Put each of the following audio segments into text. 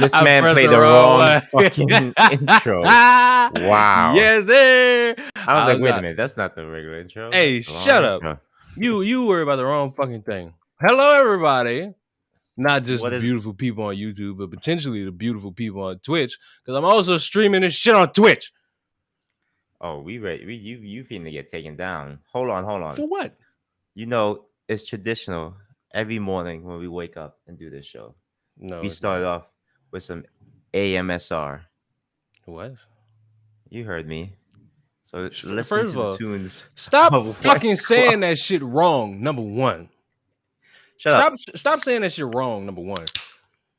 This I man pressed played the the wrong wrong one. fucking intro. Wow. Yes, sir. I was like, wait a minute, that's not the regular intro. Hey, That's the wrong shut up. intro. You worry about the wrong fucking thing. Hello, everybody. Not just What the is- beautiful people on YouTube, but potentially the beautiful people on Twitch. Because I'm also streaming this shit on Twitch. Oh, we ready. You finna get taken down. Hold on. For what? You know, it's traditional every morning when we wake up and do this show. No, We it's start not. off with some AMSR. What? You heard me. So listen First to of the all, tunes. stop of fucking White saying Claw. that shit wrong. Number one. Shut up. Stop saying that shit wrong. Number one.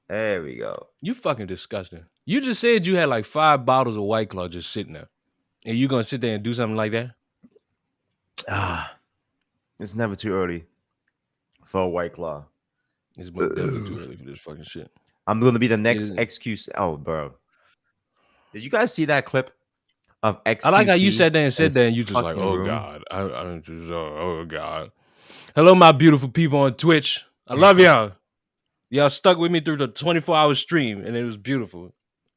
There we go. You fucking disgusting. You just said you had like 5 bottles of White Claw just sitting there. And you gonna sit there and do something like that? It's never too early for a White Claw. It's definitely too early for this fucking shit. I'm gonna be the next excuse. Oh, bro. Did you guys see that clip of XQC? I like how you sat there and said that and you just like, oh room? God. I just, oh God. Hello, my beautiful people on Twitch. I love y'all. Y'all stuck with me through the 24-hour stream and it was beautiful.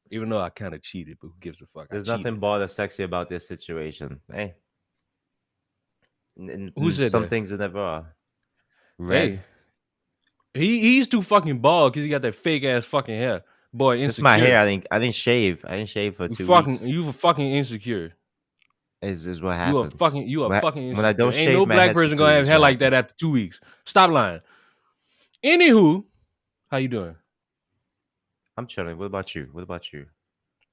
Even though I kind of cheated, but who gives a fuck? There's nothing but sexy about this situation. Hey. Who said some that? things that never are. Red. Hey. He's too fucking bald because he got that fake ass fucking hair. Boy, insecure. It's my hair. I didn't shave. I didn't shave for 2 weeks. You were fucking insecure. Is what happens. You are fucking insecure. When I don't shave, ain't no black person gonna have hair like that after 2 weeks. Stop lying. Anywho, how you doing? I'm chilling. What about you?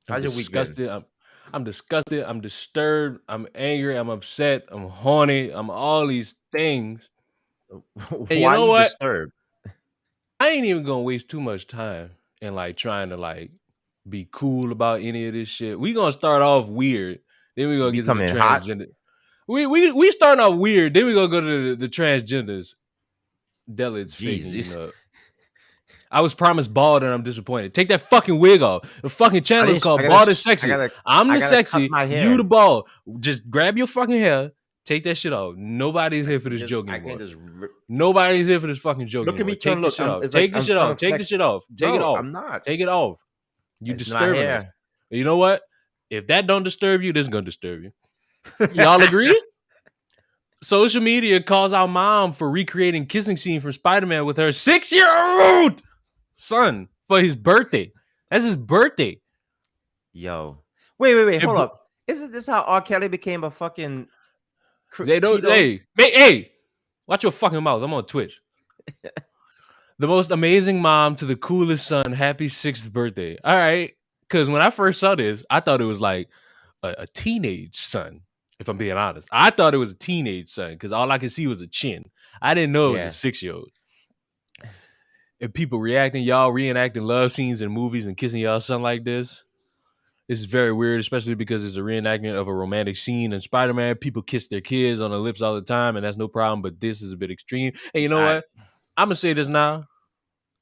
I'm disgusted. I'm disgusted. I'm disturbed. I'm angry. I'm upset. I'm horny. I'm all these things. Why and you know what? Disturbed? I ain't even gonna waste too much time in like trying to like be cool about any of this shit. We gonna start off weird. Then we gonna get to the transgender. Hot? We starting off weird. Then we gonna go to the transgenders. Delids faking, you know. I was promised bald and I'm disappointed. Take that fucking wig off. The fucking channel is called Bald is Sexy. I'm the sexy. You the bald. Just grab your fucking hair. Take that shit off. Nobody's here for this joke anymore. Nobody's here for this fucking joke anymore. Take this shit off. Take this shit off. Take this shit off. Take it off. I'm not. Take it off. You disturbing us. You know what? If that don't disturb you, this is gonna disturb you. Y'all agree? Social media calls out mom for recreating kissing scene from Spider-Man with her 6-year-old son for his birthday. That's his birthday. Yo. Wait. Hold up. Isn't this how R. Kelly became a fucking... They don't... Hey! Watch your fucking mouth. I'm on Twitch. The most amazing mom to the coolest son. Happy 6th birthday. All right. Because when I first saw this, I thought it was like a teenage son. If I'm being honest, I thought it was a teenage son because all I could see was a chin. I didn't know it was a 6-year-old. And people y'all reenacting love scenes in movies and kissing y'all son like this. This is very weird, especially because it's a reenactment of a romantic scene in Spider-Man. People kiss their kids on the lips all the time, and that's no problem. But this is a bit extreme. And you know what? I'm gonna say this now.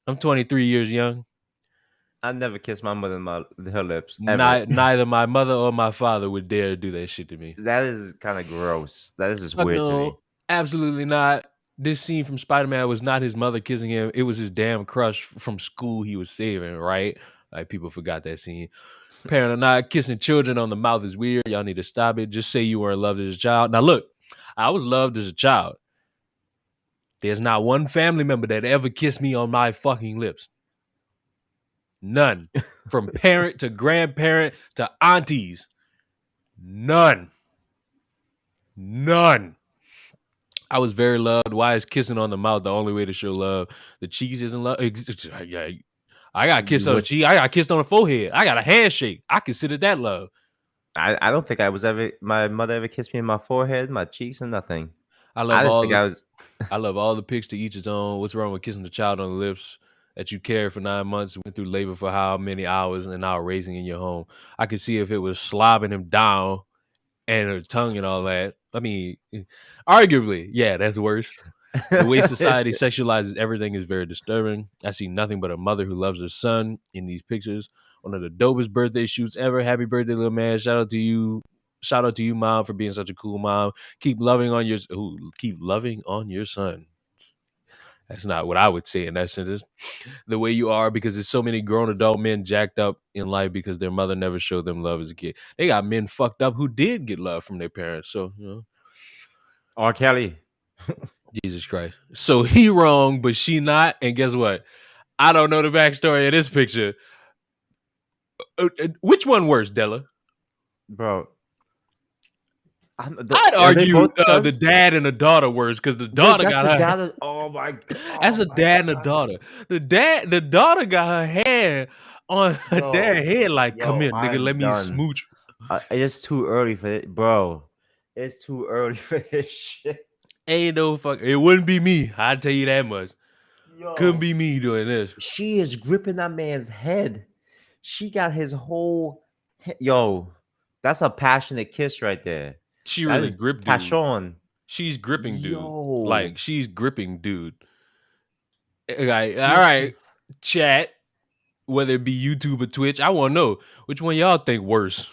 I'm 23 years young. I never kissed my mother on her lips. Neither my mother or my father would dare do that shit to me. That is kind of gross. That is just weird to me. Absolutely not. This scene from Spider-Man was not his mother kissing him. It was his damn crush from school he was saving, right? Like, people forgot that scene. Parent or not, kissing children on the mouth is weird. Y'all need to stop it. Just say you weren't loved as a child. Now, look, I was loved as a child. There's not one family member that ever kissed me on my fucking lips. None. From parent to grandparent to aunties. None. I was very loved. Why is kissing on the mouth the only way to show love? The cheeks isn't love. I got kissed on the cheek. I got kissed on the forehead. I got a handshake. I consider that love. I don't think my mother ever kissed me in my forehead, my cheeks, and nothing. I love all the pics to each his own. What's wrong with kissing the child on the lips that you carried for 9 months, went through labor for how many hours, and now raising in your home? I could see if it was slobbing him down and her tongue and all that. I mean, arguably, yeah, that's worse. The way society sexualizes everything is very disturbing. I see nothing but a mother who loves her son in these pictures. One of the dopest birthday shoots ever. Happy birthday, little man. Shout out to you. Shout out to you, mom, for being such a cool mom. Keep loving on your son. That's not what I would say in that sentence. The way you are, because there's so many grown adult men jacked up in life because their mother never showed them love as a kid. They got men fucked up who did get love from their parents. So, R. Kelly. Jesus Christ. So he wrong, but she not. And guess what? I don't know the backstory of this picture. Which one worse, Della? Bro. I'd Are they argue both the sons? dad and the daughter worse, because the Wait, daughter that's got the her. dad. Oh my god. That's a dad and a daughter. The daughter got her hand on her dad's head, like, come here, nigga, I'm let me done. smooch. It's too early for it, bro. It's too early for this shit. Ain't no fuck. It wouldn't be me. I'll tell you that much. Yo, Couldn't be me doing this. she is gripping that man's head. She got his whole. Yo, that's a passionate kiss right there. She That really is gripped dude. passion. She's gripping dude. Yo. Like, she's gripping dude. Like, all right, chat, whether it be YouTube or Twitch, I want to know which one y'all think worse.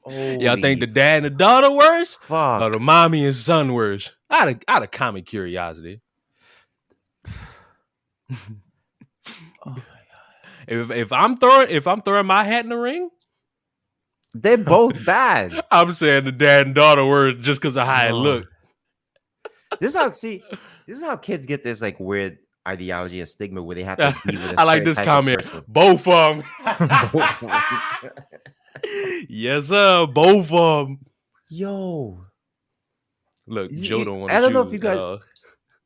Y'all think the dad and the daughter worse? Fuck. Or the mommy and son worse? Out of common curiosity. If I'm throwing my hat in the ring, they're both bad. I'm saying the dad and daughter worse just because of how it looked. This is how kids get this like weird ideology and stigma where they have to be with a I like this comment. Both of them. Yes, sir. Both of them. Yo. Look, Joe don't want to. I don't know if you guys.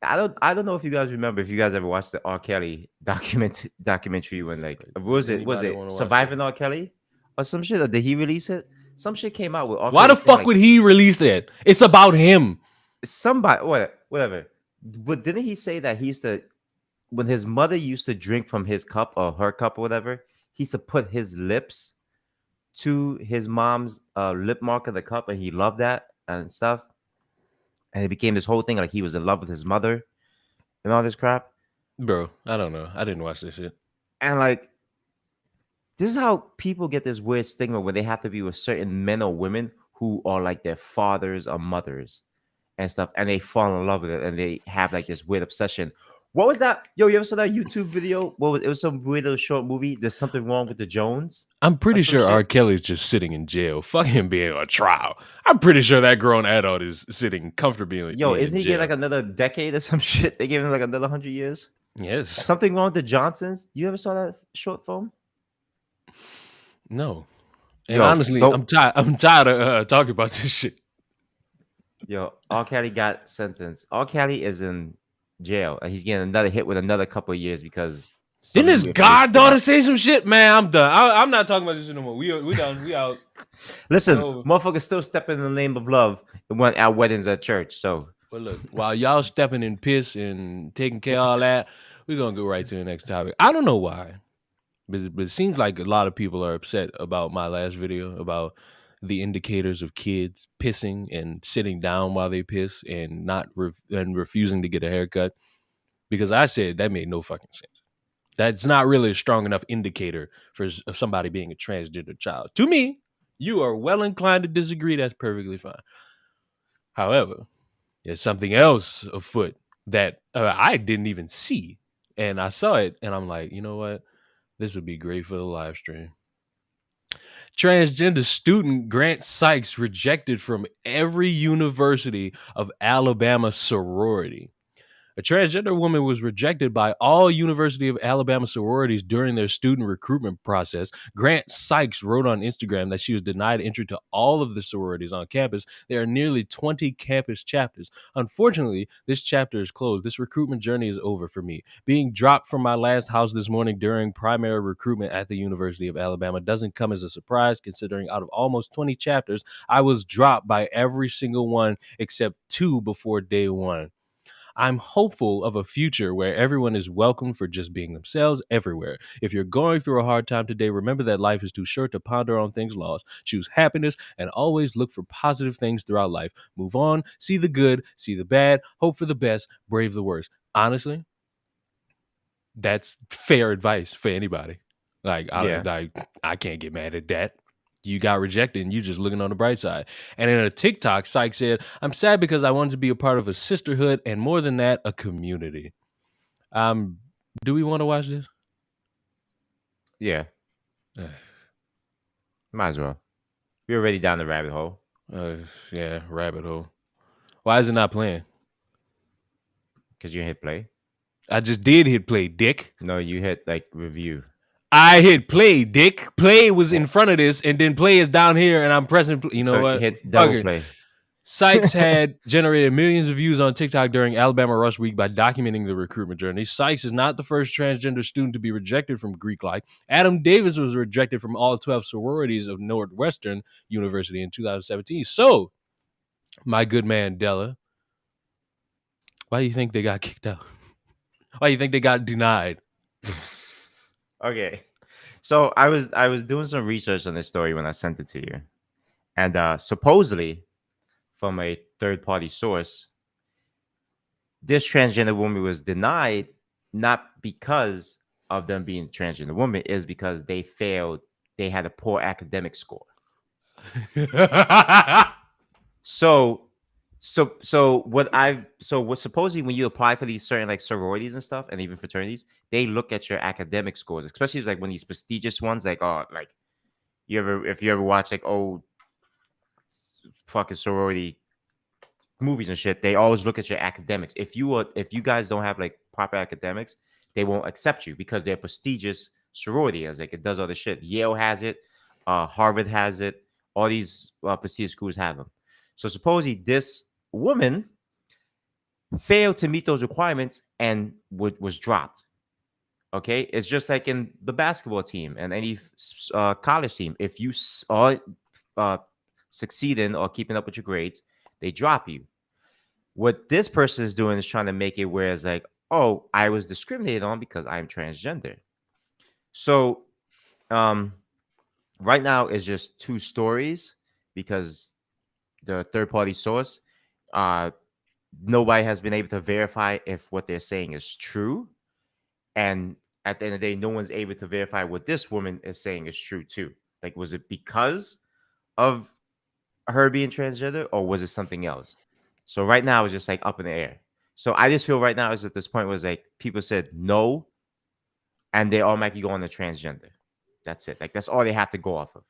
I don't know if you guys remember, if you guys ever watched the R. Kelly documentary when like was it Surviving R. Kelly or some shit? Or did he release it? Some shit came out with R. Why Kelly the fuck would he release that? It's about him. Somebody, whatever. But didn't he say that he used to, when his mother used to drink from his cup or her cup or whatever, he used to put his lips to his mom's lip mark of the cup, and he loved that and stuff. And it became this whole thing like he was in love with his mother and all this crap. Bro, I don't know. I didn't watch this shit. And like, this is how people get this weird stigma where they have to be with certain men or women who are like their fathers or mothers and stuff. And they fall in love with it and they have like this weird obsession. What was that? Yo, you ever saw that YouTube video? It was some weird little short movie. There's something wrong with the Jones. I'm pretty sure R. Kelly's just sitting in jail. Fuck him being on trial. I'm pretty sure that grown adult is sitting comfortably. Yo, isn't he getting like another decade or some shit? They gave him like another 100 years. Yes. Something wrong with the Johnsons. You ever saw that short film? No. And honestly, I'm tired of talking about this shit. Yo, R. Kelly got sentenced. R. Kelly is in jail and he's getting another hit with another couple of years because didn't his goddaughter say some shit? Man, I'm done. I'm not talking about this no more. We done. We out. Listen, motherfuckers still stepping in the name of love and went at weddings at church. So, but look, while y'all stepping in piss and taking care of all that, we're gonna go right to the next topic. I don't know why, but it seems like a lot of people are upset about my last video about the indicators of kids pissing and sitting down while they piss and not refusing to get a haircut, because I said that made no fucking sense. That's not really a strong enough indicator for somebody being a transgender child. To me, you are well inclined to disagree. That's perfectly fine. However, there's something else afoot that I didn't even see. And I saw it and I'm like, you know what? This would be great for the live stream. Transgender student Grant Sykes rejected from every University of Alabama sorority. A transgender woman was rejected by all University of Alabama sororities during their student recruitment process. Grant Sykes wrote on Instagram that she was denied entry to all of the sororities on campus. There are nearly 20 campus chapters. Unfortunately, this chapter is closed. This recruitment journey is over for me. Being dropped from my last house this morning during primary recruitment at the University of Alabama doesn't come as a surprise, considering out of almost 20 chapters, I was dropped by every single one except 2 before day 1. I'm hopeful of a future where everyone is welcomed for just being themselves everywhere. If you're going through a hard time today, remember that life is too short to ponder on things lost. Choose happiness and always look for positive things throughout life. Move on, see the good, see the bad, hope for the best, brave the worst. Honestly, that's fair advice for anybody. I can't get mad at that. You got rejected and you just looking on the bright side. And in a TikTok, Sykes said, I'm sad because I wanted to be a part of a sisterhood and more than that, a community. Do we want to watch this? Yeah, might as well. We're already down the rabbit hole Yeah, rabbit hole. Why is it not playing? because you hit play. I just did hit play, dick. No, you hit like review. I hit play, dick. Play was in Yeah. front of this, and then play is down here, and I'm pressing. You know So what? hit Fuck double it. play. Sykes had generated millions of views on TikTok during Alabama Rush Week by documenting the recruitment journey. Sykes is not the first transgender student to be rejected from Greek life. Adam Davis was rejected from all 12 sororities of Northwestern University in 2017. So, my good man, Della, why do you think they got kicked out? Why do you think they got denied? Okay. So I was doing some research on this story when I sent it to you. And supposedly from a third party source, this transgender woman was denied not because of them being transgender woman, is because they failed, they had a poor academic score. So what supposedly when you apply for these certain like sororities and stuff and even fraternities, they look at your academic scores, especially like when these prestigious ones, like like if you ever watch like old fucking sorority movies and shit, they always look at your academics. If you guys don't have like proper academics, they won't accept you because they're prestigious sorority. As like it does all the shit. Yale has it, Harvard has it. All these prestigious schools have them. So supposedly this woman failed to meet those requirements and was dropped. Okay, it's just like in the basketball team and any college team. If you are succeeding or keeping up with your grades, they drop you. What this person is doing is trying to make it where it's like, oh, I was discriminated on because I'm transgender. So, right now it's just two stories because the third party source, nobody has been able to verify if what they're saying is true. And at the end of the day, no one's able to verify what this woman is saying is true too. Like, was it because of her being transgender or was it something else? So right now it's just like up in the air. So I just feel right now is at this point was like people said no, and they automatically go on the transgender. That's it. Like that's all they have to go off of.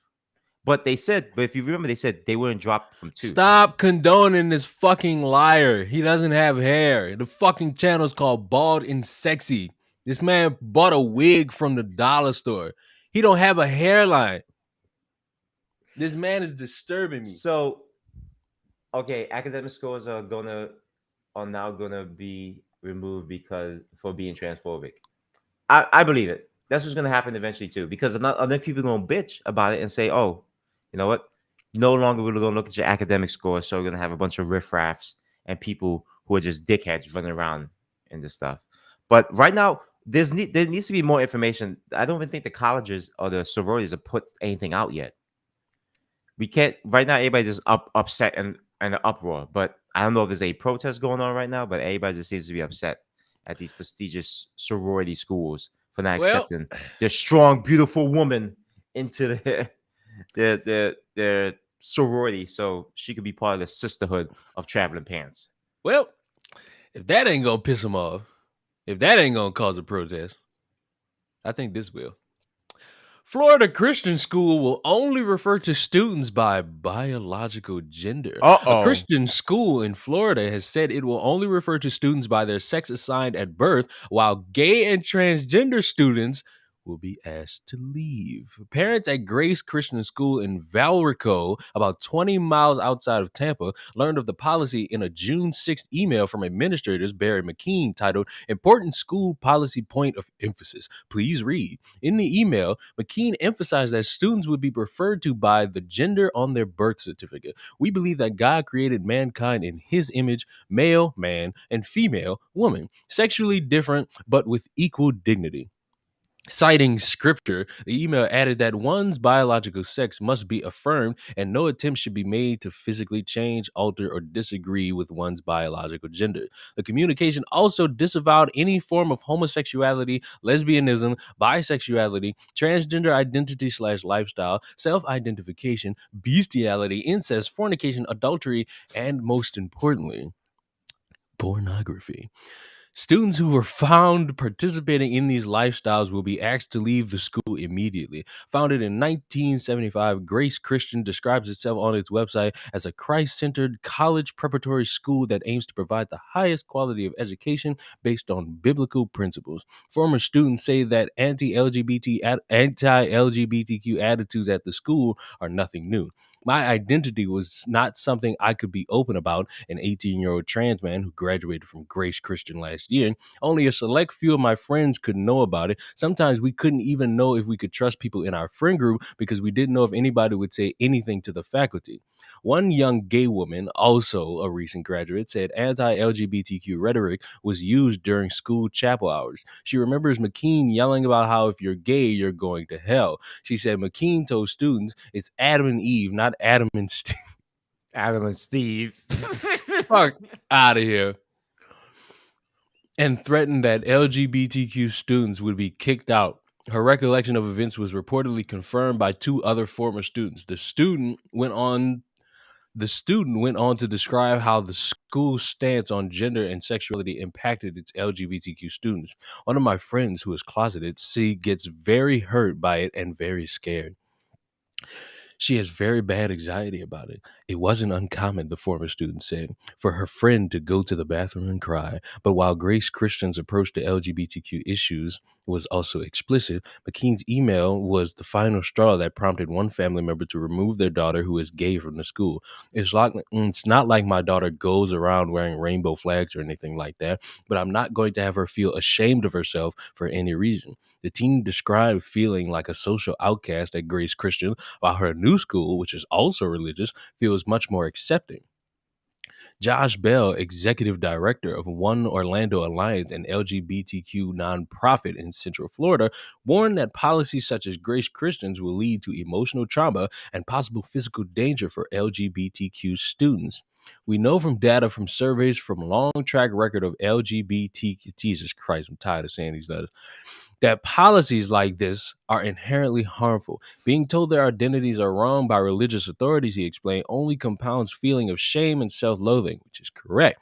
But they said, but if you remember, they said they weren't dropped from two. Stop condoning this fucking liar. He doesn't have hair. The fucking channel's called Bald and Sexy. This man bought a wig from the dollar store. He don't have a hairline. This man is disturbing me. So, okay, academic scores are now gonna be removed because for being transphobic. I believe it. That's what's gonna happen eventually too, because other people gonna bitch about it and say, "Oh, you know what? No longer we're gonna look at your academic scores, so we're gonna have a bunch of riffraffs and people who are just dickheads running around and this stuff." But right now, there needs to be more information. I don't even think the colleges or the sororities have put anything out yet. We can't right now. Everybody just upset and an uproar. But I don't know if there's a protest going on right now. But everybody just seems to be upset at these prestigious sorority schools for not accepting their strong, beautiful woman into their sorority, so she could be part of the sisterhood of traveling pants. Well, if that ain't gonna piss him off, if that ain't gonna cause a protest, I think this will. Florida Christian school will only refer to students by biological gender. A Christian school in Florida has said it will only refer to students by their sex assigned at birth, while gay and transgender students will be asked to leave. Parents at Grace Christian School in Valrico, about 20 miles outside of Tampa, learned of the policy in a June 6th email from administrators Barry McKean titled Important School Policy Point of Emphasis. Please read. In the email, McKean emphasized that students would be referred to by the gender on their birth certificate. We believe that God created mankind in his image, male, man, and female, woman, sexually different but with equal dignity. Citing scripture, the email added that one's biological sex must be affirmed and no attempt should be made to physically change, alter, or disagree with one's biological gender. The communication also disavowed any form of homosexuality, lesbianism, bisexuality, transgender identity/lifestyle, self-identification, bestiality, incest, fornication, adultery, and most importantly, pornography. Students who were found participating in these lifestyles will be asked to leave the school immediately. Founded in 1975, Grace Christian describes itself on its website as a Christ centered college preparatory school that aims to provide the highest quality of education based on biblical principles. Former students say that anti-LGBTQ attitudes at the school are nothing new. My identity was not something I could be open about. An 18-year-old trans man who graduated from Grace Christian last year. Only a select few of my friends could know about it. Sometimes we couldn't even know if we could trust people in our friend group because we didn't know if anybody would say anything to the faculty. One young gay woman, also a recent graduate, said anti-LGBTQ rhetoric was used during school chapel hours. She remembers McKean yelling about how if you're gay, you're going to hell. She said McKean told students it's Adam and Eve, not Adam and Steve. Adam and Steve. Fuck out of here. And threatened that LGBTQ students would be kicked out. Her recollection of events was reportedly confirmed by two other former students. The student went on to describe how the school's stance on gender and sexuality impacted its LGBTQ students. One of my friends who is closeted, she gets very hurt by it and very scared. She has very bad anxiety about it. It wasn't uncommon, the former student said, for her friend to go to the bathroom and cry. But while Grace Christian's approach to LGBTQ issues was also explicit, McKean's email was the final straw that prompted one family member to remove their daughter who is gay from the school. It's not like my daughter goes around wearing rainbow flags or anything like that, but I'm not going to have her feel ashamed of herself for any reason. The teen described feeling like a social outcast at Grace Christian, while her new school, which is also religious, feels much more accepting. Josh Bell, executive director of One Orlando Alliance, an LGBTQ nonprofit in Central Florida, warned that policies such as Grace Christians will lead to emotional trauma and possible physical danger for LGBTQ students. We know from data from surveys from long track record of LGBTQ, Jesus Christ, I'm tired of saying these letters, that policies like this are inherently harmful. Being told their identities are wrong by religious authorities, he explained, only compounds feeling of shame and self-loathing, which is correct.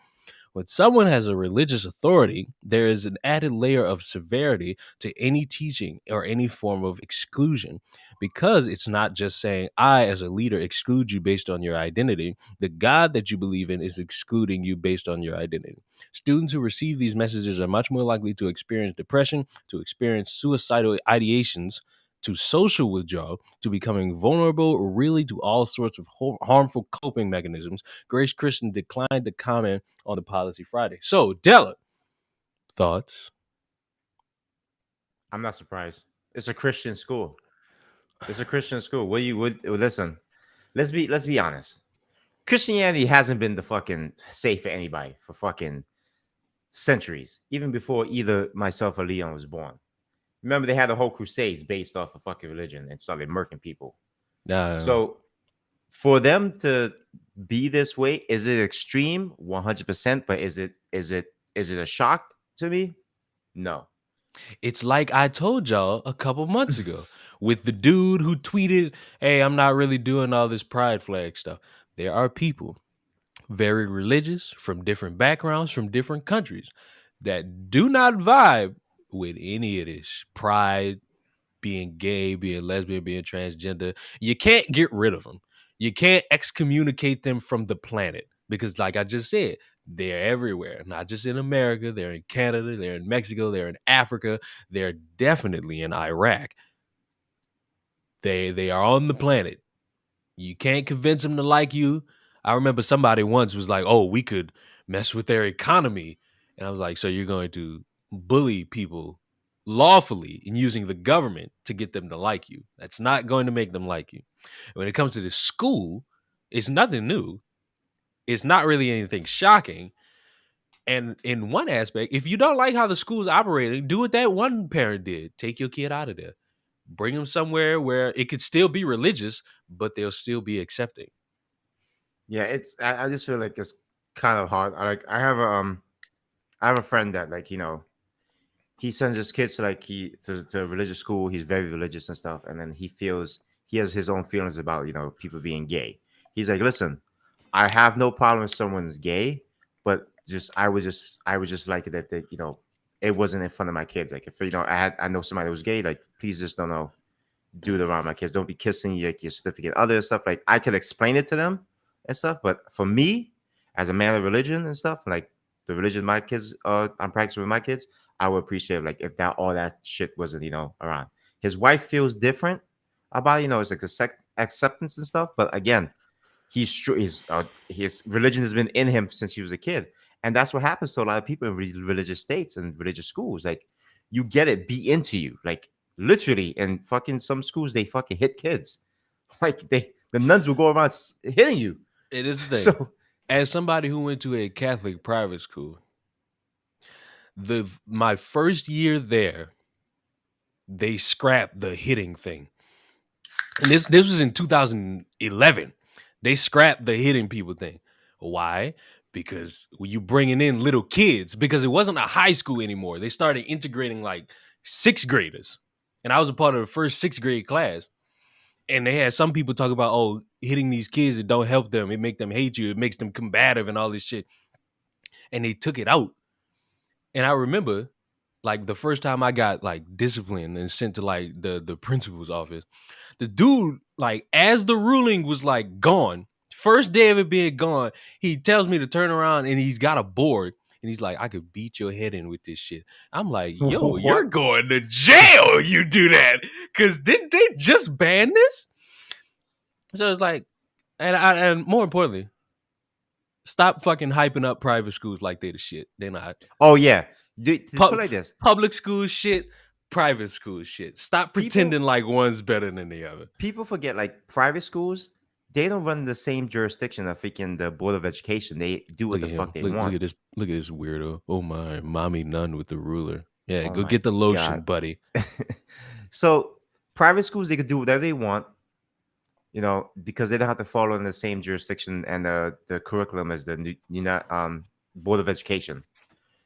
When someone has a religious authority, there is an added layer of severity to any teaching or any form of exclusion, because it's not just saying, I, as a leader, exclude you based on your identity. The God that you believe in is excluding you based on your identity. Students who receive these messages are much more likely to experience depression, to experience suicidal ideations, to social withdrawal, to becoming vulnerable, or really to all sorts of harmful coping mechanisms. Grace Christian declined to comment on the policy Friday. So, Della, thoughts? I'm not surprised. It's a Christian school. It's a Christian school. What you would listen? Let's be honest. Christianity hasn't been the fucking safe for anybody for fucking centuries, even before either myself or Leon was born. Remember, they had the whole crusades based off of fucking religion and started murking people. So for them to be this way, is it extreme? 100%. But is it a shock to me? No. It's like I told y'all a couple months ago with the dude who tweeted, hey, I'm not really doing all this pride flag stuff. There are people very religious from different backgrounds, from different countries that do not vibe with any of this pride, being gay, being lesbian, being transgender. You can't get rid of them. You can't excommunicate them from the planet because, like I just said, they're everywhere, not just in America. They're in Canada, they're in Mexico, they're in Africa, they're definitely in Iraq. They are on the planet. You can't convince them to like you. I remember somebody once was like, oh, we could mess with their economy. And I was like, so you're going to bully people lawfully and using the government to get them to like you. That's not going to make them like you. And when it comes to this school, it's nothing new. It's not really anything shocking. And in one aspect, if you don't like how the school's operating, do what that one parent did. Take your kid out of there. Bring them somewhere where it could still be religious, but they'll still be accepting. Yeah, I just feel like it's kind of hard. I have a friend that, like, he sends his kids to, like, to religious school. He's very religious and stuff, and then he has his own feelings about, people being gay. He's like, listen, I have no problem if someone's gay, but I would just like it if they, it wasn't in front of my kids. Like if I know somebody that was gay, like please just don't know, do it around my kids. Don't be kissing your significant other and stuff. Like I could explain it to them and stuff, but for me, as a man of religion and stuff, like the religion my kids I'm practicing with my kids, I would appreciate like if that all that shit wasn't around. His wife feels different about it's like the acceptance and stuff, but again, his religion has been in him since he was a kid, and that's what happens to a lot of people in religious states and religious schools. Like you get it beat into you, like literally. In fucking some schools, they fucking hit kids, like the nuns will go around hitting you. It is the thing. So, as somebody who went to a Catholic private school, my first year there, they scrapped the hitting thing. And this was in 2011. They scrapped the hitting people thing. Why? Because you bringing in little kids, because it wasn't a high school anymore. They started integrating like 6th graders. And I was a part of the first 6th grade class. And they had some people talk about, oh, hitting these kids, it don't help them. It make them hate you. It makes them combative and all this shit. And they took it out. And I remember like the first time I got like disciplined and sent to like the principal's office, the dude, like as the ruling was like gone, first day of it being gone, he tells me to turn around and he's got a board and he's like, I could beat your head in with this shit. I'm like, yo, What? You're going to jail. You do that. Cause didn't they just ban this? So it's like, and more importantly, stop fucking hyping up private schools like they the shit. They're not. Oh yeah, put like this: public school shit, private school shit. Stop pretending like one's better than the other. People forget like private schools, they don't run the same jurisdiction of freaking the Board of Education. They do what the fuck they want. Look at this weirdo. Oh my, mommy nun with the ruler. Yeah, Oh go my get the lotion, God. buddy. So private schools, they could do whatever they want, because they don't have to follow in the same jurisdiction and the curriculum as the Board of Education.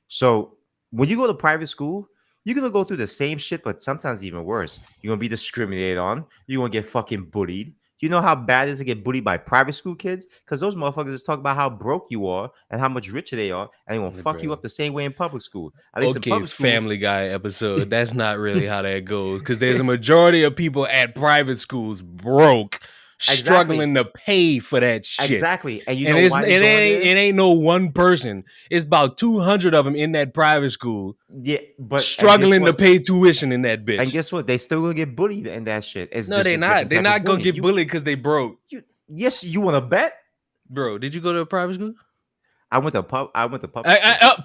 So when you go to private school, you're gonna go through the same shit, but sometimes even worse. You're gonna be discriminated on. You're gonna get fucking bullied. Do you know how bad it is to get bullied by private school kids? Because those motherfuckers just talk about how broke you are and how much richer they are, and they gonna fuck you up the same way in public school. At least in public school, Family Guy episode. That's not really how that goes. Because there's a majority of people at private schools broke, struggling to pay for that shit. Exactly. And it ain't no one person. It's about 200 of them in that private school. Yeah, but struggling to pay tuition in that bitch. And guess what? They still gonna get bullied in that shit. No, they're not. They're not gonna get bullied because they broke. Yes, you want to bet, bro? Did you go to a private school? I went to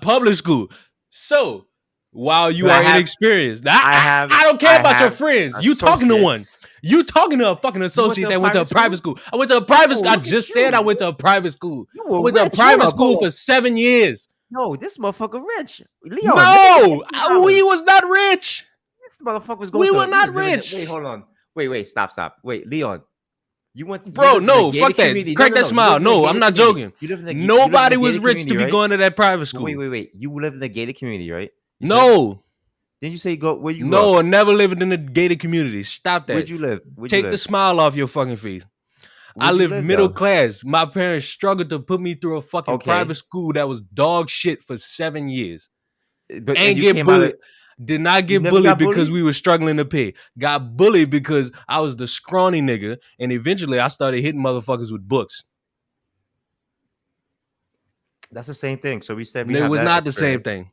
public school. So while you are inexperienced, I don't care about your friends. You talking to one. You talking to a fucking associate that went to a private school. I went to a private school. I just said I went to a private school. I went to a private school for 7 years. No, this motherfucker rich. Leon, no, we was not rich. This motherfucker was going. We were not rich. Wait, hold on. Wait, stop. Wait, Leon, you went. Bro, no, fuck that. Crack that smile. No, I'm not joking. Nobody was rich to be going to that private school. Wait. You live in the gated community, right? No. Didn't you say go where you? No, I never lived in the gated community. Stop that. Where'd you live? Take the smile off your fucking face. I lived middle class. My parents struggled to put me through a fucking private school that was dog shit for 7 years. And get bullied. Did not get bullied because we were struggling to pay. Got bullied because I was the scrawny nigga. And eventually I started hitting motherfuckers with books. That's the same thing. So we said it was not the same thing.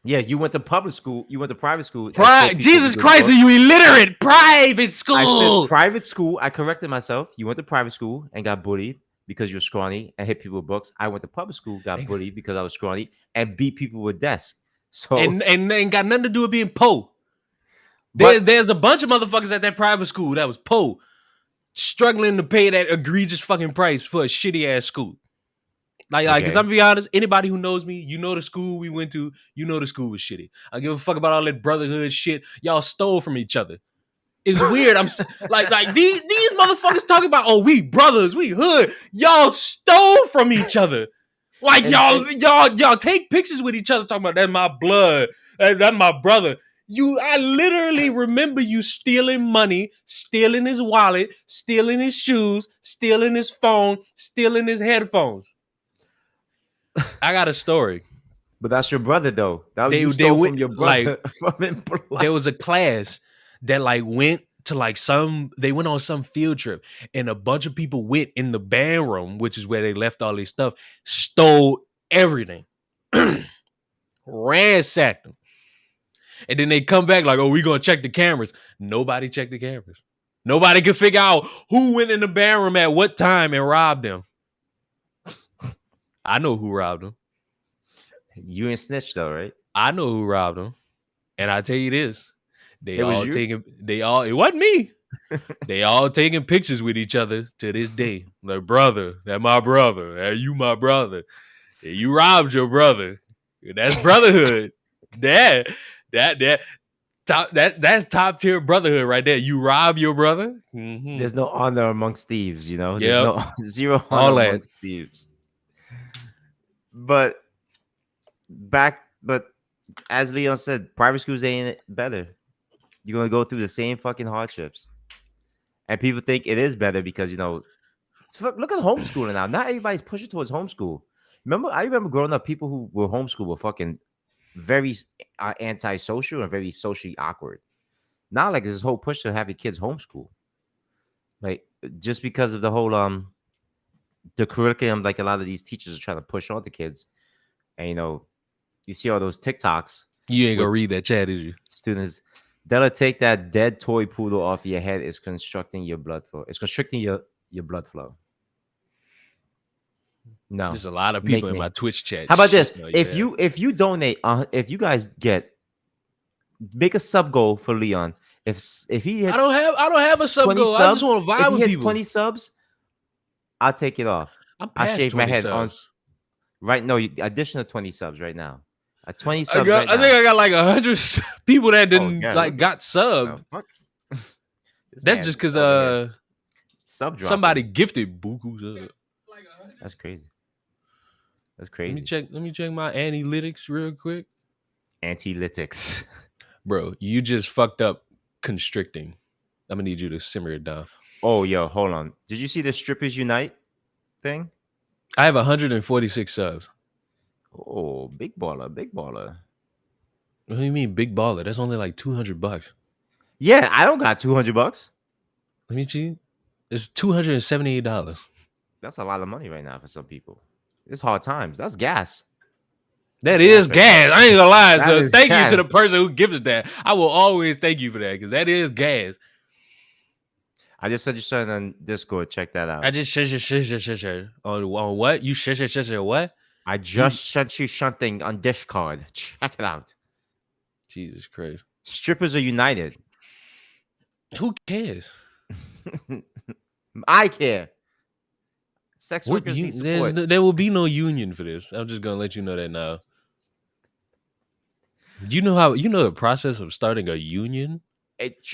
Yeah, you went to public school. You went to private school. Jesus Christ, are you illiterate? Private school. I said private school. I corrected myself. You went to private school and got bullied because you're scrawny and hit people with books. I went to public school, got bullied because I was scrawny and beat people with desks. So and got nothing to do with being po. There's a bunch of motherfuckers at that private school that was po, struggling to pay that egregious fucking price for a shitty ass school. Like, because I'm gonna be honest, anybody who knows me, you know the school we went to, you know the school was shitty. I give a fuck about all that brotherhood shit. Y'all stole from each other. It's weird. I'm like these motherfuckers talking about, oh, we brothers, we hood. Y'all stole from each other. Like y'all take pictures with each other talking about that's my blood, that's my brother. I literally remember you stealing money, stealing his wallet, stealing his shoes, stealing his phone, stealing his headphones. I got a story. But that's your brother, though. That you They stole went from your like brother from impolite. there was a class that like went to like they went on some field trip and a bunch of people went in the band room, which is where they left all their stuff, stole everything, ransacked them. And then they come back like, oh, we gonna check the cameras. Nobody checked the cameras. Nobody could figure out who went in the band room at what time and robbed them. I know who robbed them. You ain't snitch though, right? I know who robbed them. And I tell you this. It was you? It wasn't me. They all taking pictures with each other to this day. Like, brother, that my brother. That you my brother. You robbed your brother. That's brotherhood. That's top tier brotherhood right there. You rob your brother. Mm-hmm. There's no honor amongst thieves, you know. Yep. There's no zero honor amongst thieves. But as Leon said, private schools ain't better. You're gonna go through the same fucking hardships, and people think it is better because look at homeschooling now. Not everybody's pushing towards homeschool. I remember growing up, people who were homeschooled were fucking very antisocial and very socially awkward. Now, like, this whole push to have your kids homeschool, like, just because of the whole the curriculum, like a lot of these teachers are trying to push on the kids, and you see all those TikToks. You ain't gonna read that chat, is you? Students, Della, take that dead toy poodle off your head. It's constricting your blood flow. It's constricting your blood flow. No, there's a lot of people in my Twitch chat. How about this? If you donate, if you guys make a sub goal for Leon. If he hits, I don't have a sub goal. I just want to vibe with people. 20 subs, I'll take it off. I shave my head on. Right, no, additional 20 subs right now. 20 subs. I think I got like 100 people that didn't got subbed. Oh, that's just because somebody gifted buku sub. That's crazy. That's crazy. Let me check my analytics real quick. Analytics. Bro, you just fucked up constricting. I'm gonna need you to simmer it down. Oh, yo, hold on. Did you see the Strippers Unite thing? I have 146 subs. Oh, big baller, big baller. What do you mean big baller? That's only like $200. Yeah, I don't got $200. Let me see. It's $278. That's a lot of money right now for some people. It's hard times. That's gas. That is gas. I ain't gonna lie. So thank you to the person who gifted that. I will always thank you for that because that is gas. I just said you started on Discord. Check that out. I just on what? You what? I just sent you something on Discord. Check it out. Jesus Christ. Strippers are united. Who cares? I care. Sex workers need support. There will be no union for this. I'm just gonna let you know that now. Do you know the process of starting a union?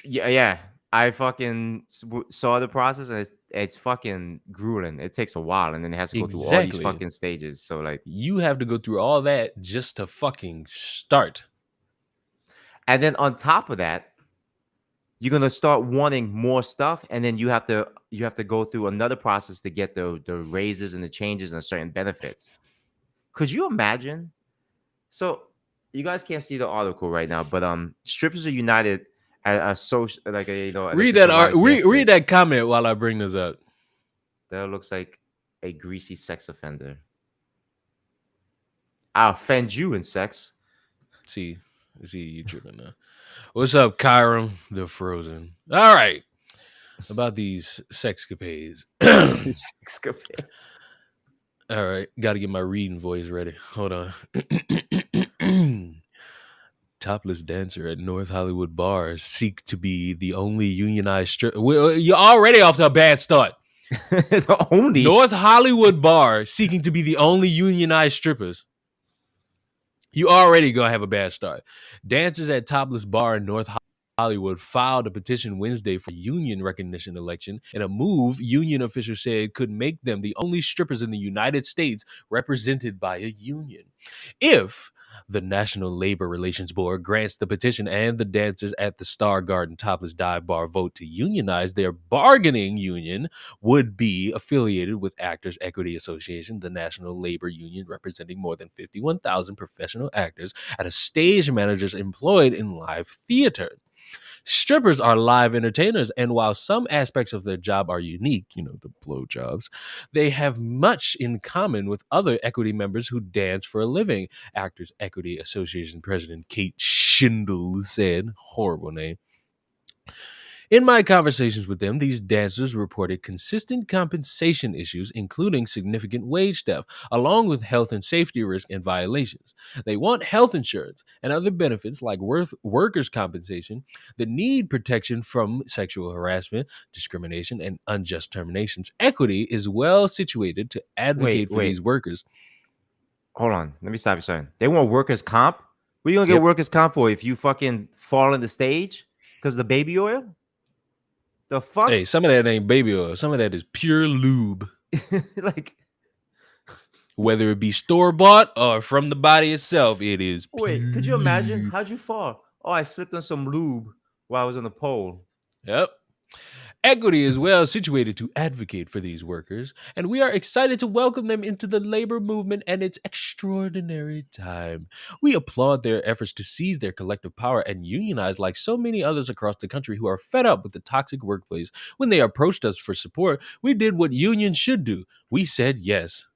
Yeah. I fucking saw the process and it's fucking grueling. It takes a while and then it has to go through all these fucking stages. So like you have to go through all that just to fucking start. And then on top of that, you're gonna start wanting more stuff, and then you have to go through another process to get the raises and the changes and certain benefits. Could you imagine? So you guys can't see the article right now, but strippers are united as a social, like a read that comment while I bring this up. That looks like a greasy sex offender. I'll offend you in sex. See you tripping now. What's up, Kyram the Frozen? All right. About these sexcapades. Sexcapades. All right. Got to get my reading voice ready. Hold on. Topless dancer at North Hollywood bar seek to be the only unionized stripper. You're already off to a bad start. Only North Hollywood bar seeking to be the only unionized strippers. You already gonna have a bad start. Dancers at Topless Bar in North Hollywood filed a petition Wednesday for union recognition election in a move union officials said could make them the only strippers in the United States represented by a union. If The National Labor Relations Board grants the petition and the dancers at the Star Garden Topless Dive Bar vote to unionize. Their bargaining union would be affiliated with Actors Equity Association, the national labor union representing more than 51,000 professional actors and stage managers employed in live theater. Strippers are live entertainers, and while some aspects of their job are unique, the blowjobs, they have much in common with other equity members who dance for a living. Actors Equity Association President Kate Schindel said, horrible name. In my conversations with them, these dancers reported consistent compensation issues, including significant wage theft, along with health and safety risk and violations. They want health insurance and other benefits like workers' compensation that need protection from sexual harassment, discrimination, and unjust terminations. Equity is well situated to advocate for these workers. Hold on. Let me stop you, son. They want workers' comp? What are you going to Yep. get workers' comp for if you fucking fall in the stage because of the baby oil? The fuck? Hey, some of that ain't baby oil. Some of that is pure lube. Like, whether it be store bought or from the body itself, it is. wait, could you imagine? How'd you fall? Oh, I slipped on some lube while I was on the pole. Yep. Equity is well situated to advocate for these workers, and we are excited to welcome them into the labor movement and its extraordinary time. We applaud their efforts to seize their collective power and unionize like so many others across the country who are fed up with the toxic workplace. When they approached us for support, we did what unions should do. We said yes.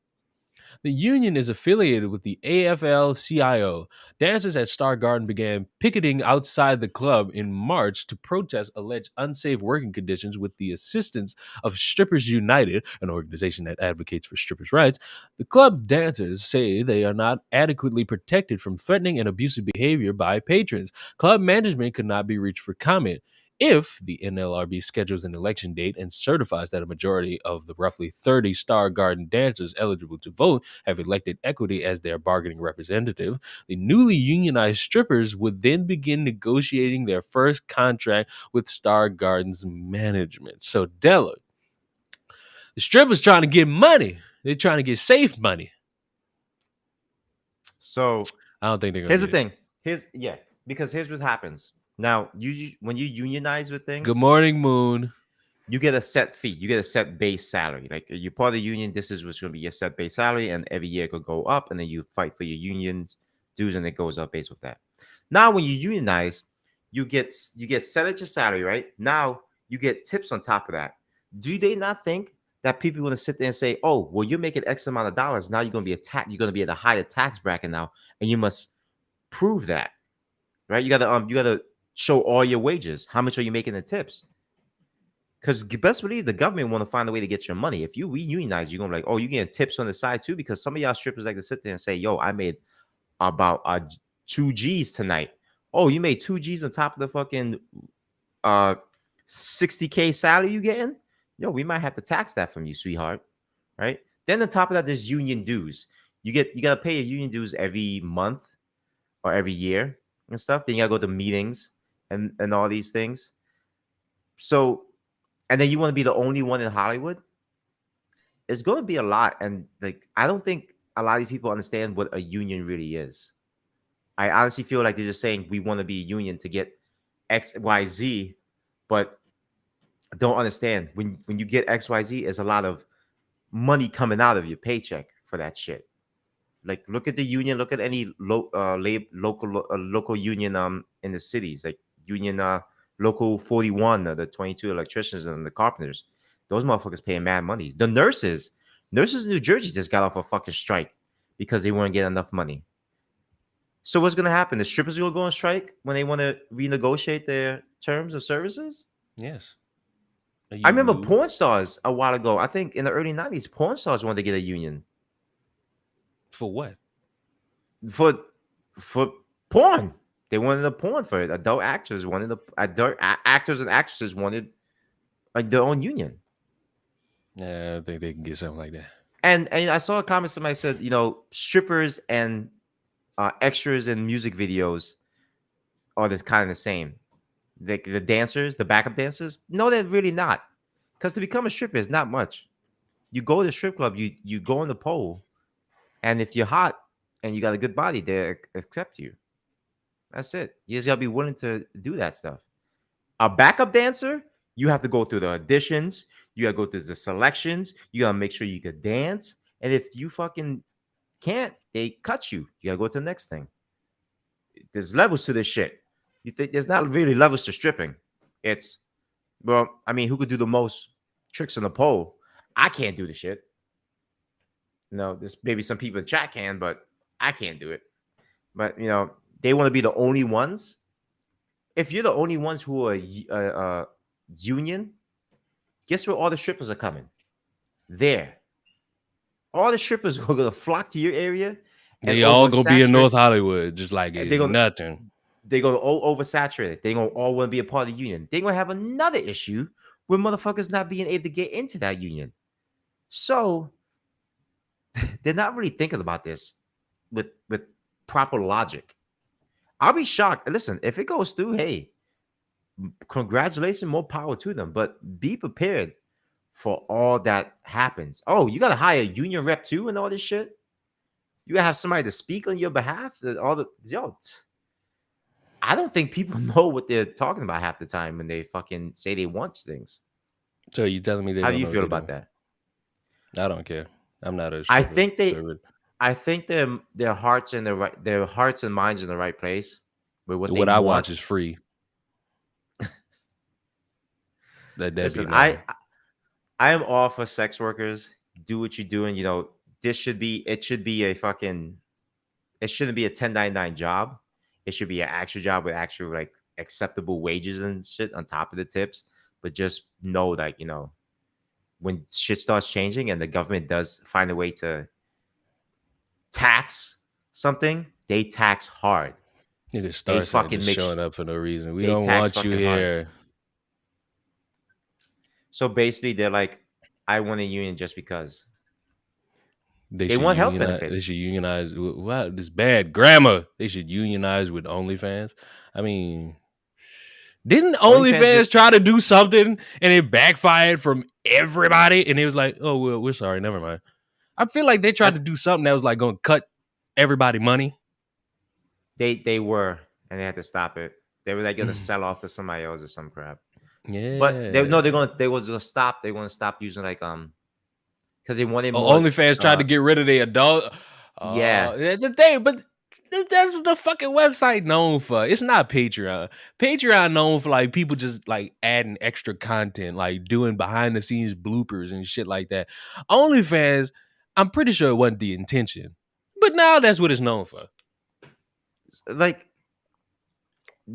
The union is affiliated with the AFL-CIO. Dancers at Star Garden began picketing outside the club in March to protest alleged unsafe working conditions with the assistance of Strippers United, an organization that advocates for strippers' rights. The club's dancers say they are not adequately protected from threatening and abusive behavior by patrons. Club management could not be reached for comment. If the NLRB schedules an election date and certifies that a majority of the roughly 30 Star Garden dancers eligible to vote have elected Equity as their bargaining representative, the newly unionized strippers would then begin negotiating their first contract with Star Garden's management. So, Della, the strippers trying to get money. They're trying to get safe money. So, I don't think they're going to. Here's the thing. Because here's what happens. Now, when you unionize with things, Good morning, Moon. You get a set fee. You get a set base salary. Like you're part of the union. This is what's going to be your set base salary, and every year it could go up, and then you fight for your union dues, and it goes up based with that. Now, when you unionize, you get set at your salary, right? Now you get tips on top of that. Do they not think that people want to sit there and say, "Oh, well, you're making X amount of dollars. Now you're going to be You're going to be at a higher tax bracket now, and you must prove that, right? You gotta show all your wages. How much are you making in tips? Because best believe the government want to find a way to get your money. If you reunionize, you're gonna be like, oh, you getting tips on the side too. Because some of y'all strippers like to sit there and say, yo, I made about 2 G's tonight. Oh, you made 2 G's on top of the fucking 60K salary you getting? Yo, we might have to tax that from you, sweetheart. Right? Then on top of that, there's union dues. You gotta pay your union dues every month or every year and stuff. Then you gotta go to meetings and all these things. So, and then you want to be the only one in Hollywood. It's going to be a lot, and like I don't think a lot of people understand what a union really is. I honestly feel like they're just saying we want to be a union to get X, Y, Z, but don't understand when you get X, Y, Z, is a lot of money coming out of your paycheck for that shit. Like look at the union, look at any local union in the cities, like union local 41, the 22 electricians and the carpenters. Those motherfuckers paying mad money. The nurses in New Jersey just got off a fucking strike because they weren't getting enough money. So what's gonna happen? The strippers will go on strike when they want to renegotiate their terms of services? Yes. I remember porn stars a while ago. I think in the early 90s, porn stars wanted to get a union. For what? For porn. They wanted a porn for it. Adult actors and actresses wanted their own union. Yeah, I think they can get something like that. And I saw a comment somebody said, strippers and extras in music videos are this kind of the same. The dancers, the backup dancers, no, they're really not. Because to become a stripper is not much. You go to the strip club, you go on the pole, and if you're hot, and you got a good body, they accept you. That's it. You just gotta be willing to do that stuff. A backup dancer, you have to go through the auditions, you gotta go through the selections, you gotta make sure you could dance. And if you fucking can't, they cut you. You gotta go to the next thing. There's levels to this shit. You think there's not really levels to stripping. It's well, I mean, who could do the most tricks on the pole? I can't do the shit. No, there's maybe some people in chat can, but I can't do it. But they want to be the only ones. If you're the only ones who are union, guess where all the strippers are coming? There. All the strippers are gonna flock to your area. They all gonna be in North Hollywood, just like they're gonna, nothing. They're gonna all oversaturate it. They're gonna all want to be a part of the union. They're gonna have another issue with motherfuckers not being able to get into that union. So they're not really thinking about this with proper logic. I'll be shocked. Listen, if it goes through, hey, congratulations, more power to them. But be prepared for all that happens. Oh, you gotta hire a union rep too and all this shit. You gotta have somebody to speak on your behalf. I don't think people know what they're talking about half the time when they fucking say they want things. So you telling me they? How do you feel about that? I don't care. I'm not a. I think their hearts and their hearts and minds in the right place. But what I watch is free. Listen, I am all for sex workers. Do what you're doing. It should be a 1099 job. It should be an actual job with actual like acceptable wages and shit on top of the tips. But just know that when shit starts changing and the government does find a way to tax something, they tax hard. Niggas start fucking showing up for no reason. We don't want you here. Hard. So basically, they're like, I want a union just because. They want health benefits. They should unionize. What? This bad grammar. They should unionize with OnlyFans. I mean, didn't OnlyFans try to do something and it backfired from everybody? And it was like, oh, well, we're sorry. Never mind. I feel like they tried to do something that was like going to cut everybody money. They were, and they had to stop it. They were like going to sell off to somebody else or some crap. Yeah, but they was gonna stop. They want to stop using like because they wanted more. OnlyFans tried to get rid of their adult. Yeah, that's the thing. But that's the fucking website known for. It's not Patreon. Patreon known for like people just like adding extra content, like doing behind the scenes bloopers and shit like that. OnlyFans, I'm pretty sure it wasn't the intention, but now that's what it's known for. Like.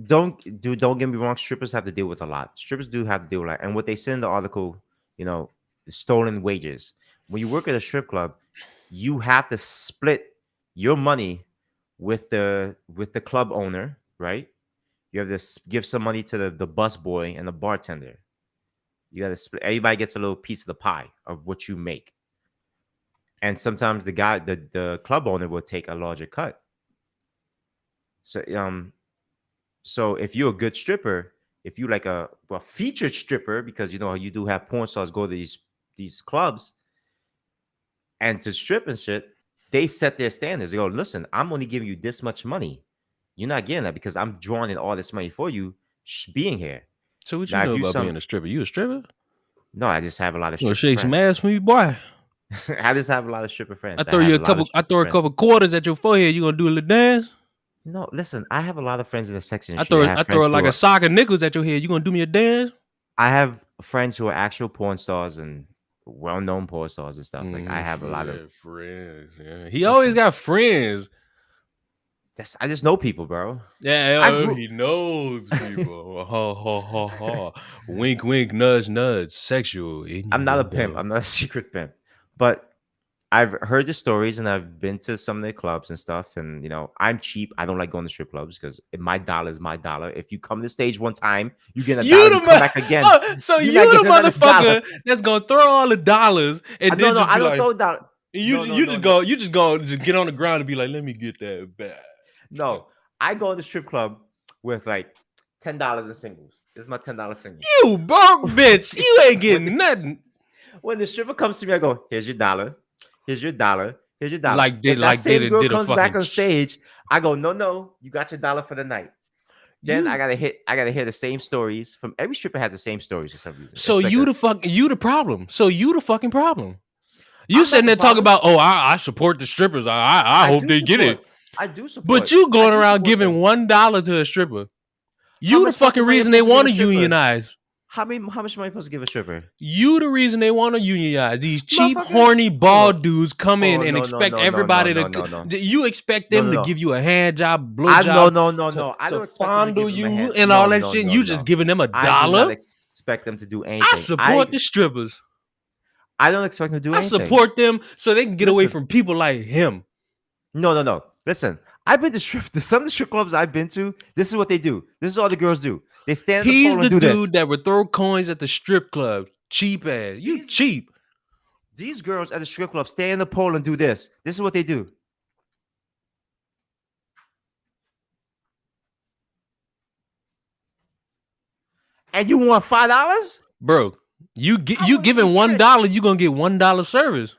Don't get me wrong. Strippers have to deal with a lot. Strippers do have to deal with a lot. And what they said in the article, stolen wages. When you work at a strip club, you have to split your money with the club owner, right? You have to give some money to the bus boy and the bartender. You got to split. Everybody gets a little piece of the pie of what you make. And sometimes the club owner will take a larger cut. So if you're a good stripper, if you like a featured stripper, because you do have porn stars go to these clubs and to strip and shit, they set their standards. They go, listen, I'm only giving you this much money. You're not getting that because I'm drawing in all this money for you being here. So what you know about being a stripper? You a stripper? No, I just have a lot of stripper friends. Shake some ass for me, boy. I just have a lot of stripper friends. I throw a couple quarters at your forehead. You gonna do a little dance? No, listen, I have a lot of friends in the section. I throw like a sock of nickels at your head. You gonna do me a dance? I have friends who are actual porn stars and well-known porn stars and stuff. Like I have a lot of friends. Yeah. He always got friends. I just know people, bro. Yeah, he knows people. Ha ha ha ha. Wink, wink, nudge, nudge. Sexual. I'm not a pimp. I'm not a secret pimp, but I've heard the stories and I've been to some of the clubs and stuff. And, I'm cheap. I don't like going to strip clubs because my dollar is my dollar. If you come to the stage one time, you get a dollar, you come back again. So you the motherfucker that's going to throw all the dollars and then I don't throw dollars. You just get on the ground and be like, let me get that back. No, I go to the strip club with like $10 in singles. This is my $10 single. You broke bitch. You ain't getting nothing. When the stripper comes to me, I go, here's your dollar. Here's your dollar. Here's your dollar. Like If that they same girl did a comes back fucking on stage, I go, no, you got your dollar for the night. Then I you. gotta hear the same stories from every stripper has the same stories for some reason. So you the problem. So you the fucking problem. You I'm not sitting the there talking problem. about, oh, I support the strippers. I I hope do they get it. support. I do But support. you I going do around support giving them. $1 to a stripper. How You the much fucking fucking money am I reason they supposed to give want a to stripper? unionize. How much money am I supposed to give a stripper? You the reason they want to unionize. These cheap, Motherfucker. horny, Hold bald up. dudes come in Oh and no no expect no no no everybody no to. no no You expect no them no to no. give you a hand job, blow I job, no. I to don't expect them to fondle give him a you hand. and all No that no shit. And no you just no. giving them I do not $1. expect them to do I anything. support the strippers. I don't expect them to do I anything. support them so they can get away Listen. from people like him. No. Listen, I've been to some of the strip clubs I've been to. This is what they do. This is all the girls do. They stand at the He's pole the and do this. dude that would throw coins at the strip club. Cheap ass. You cheap. These girls at the strip club stand in the pole and do this. This is what they do. And you want $5? Bro, you wanna giving see $1, you gonna get $1 service.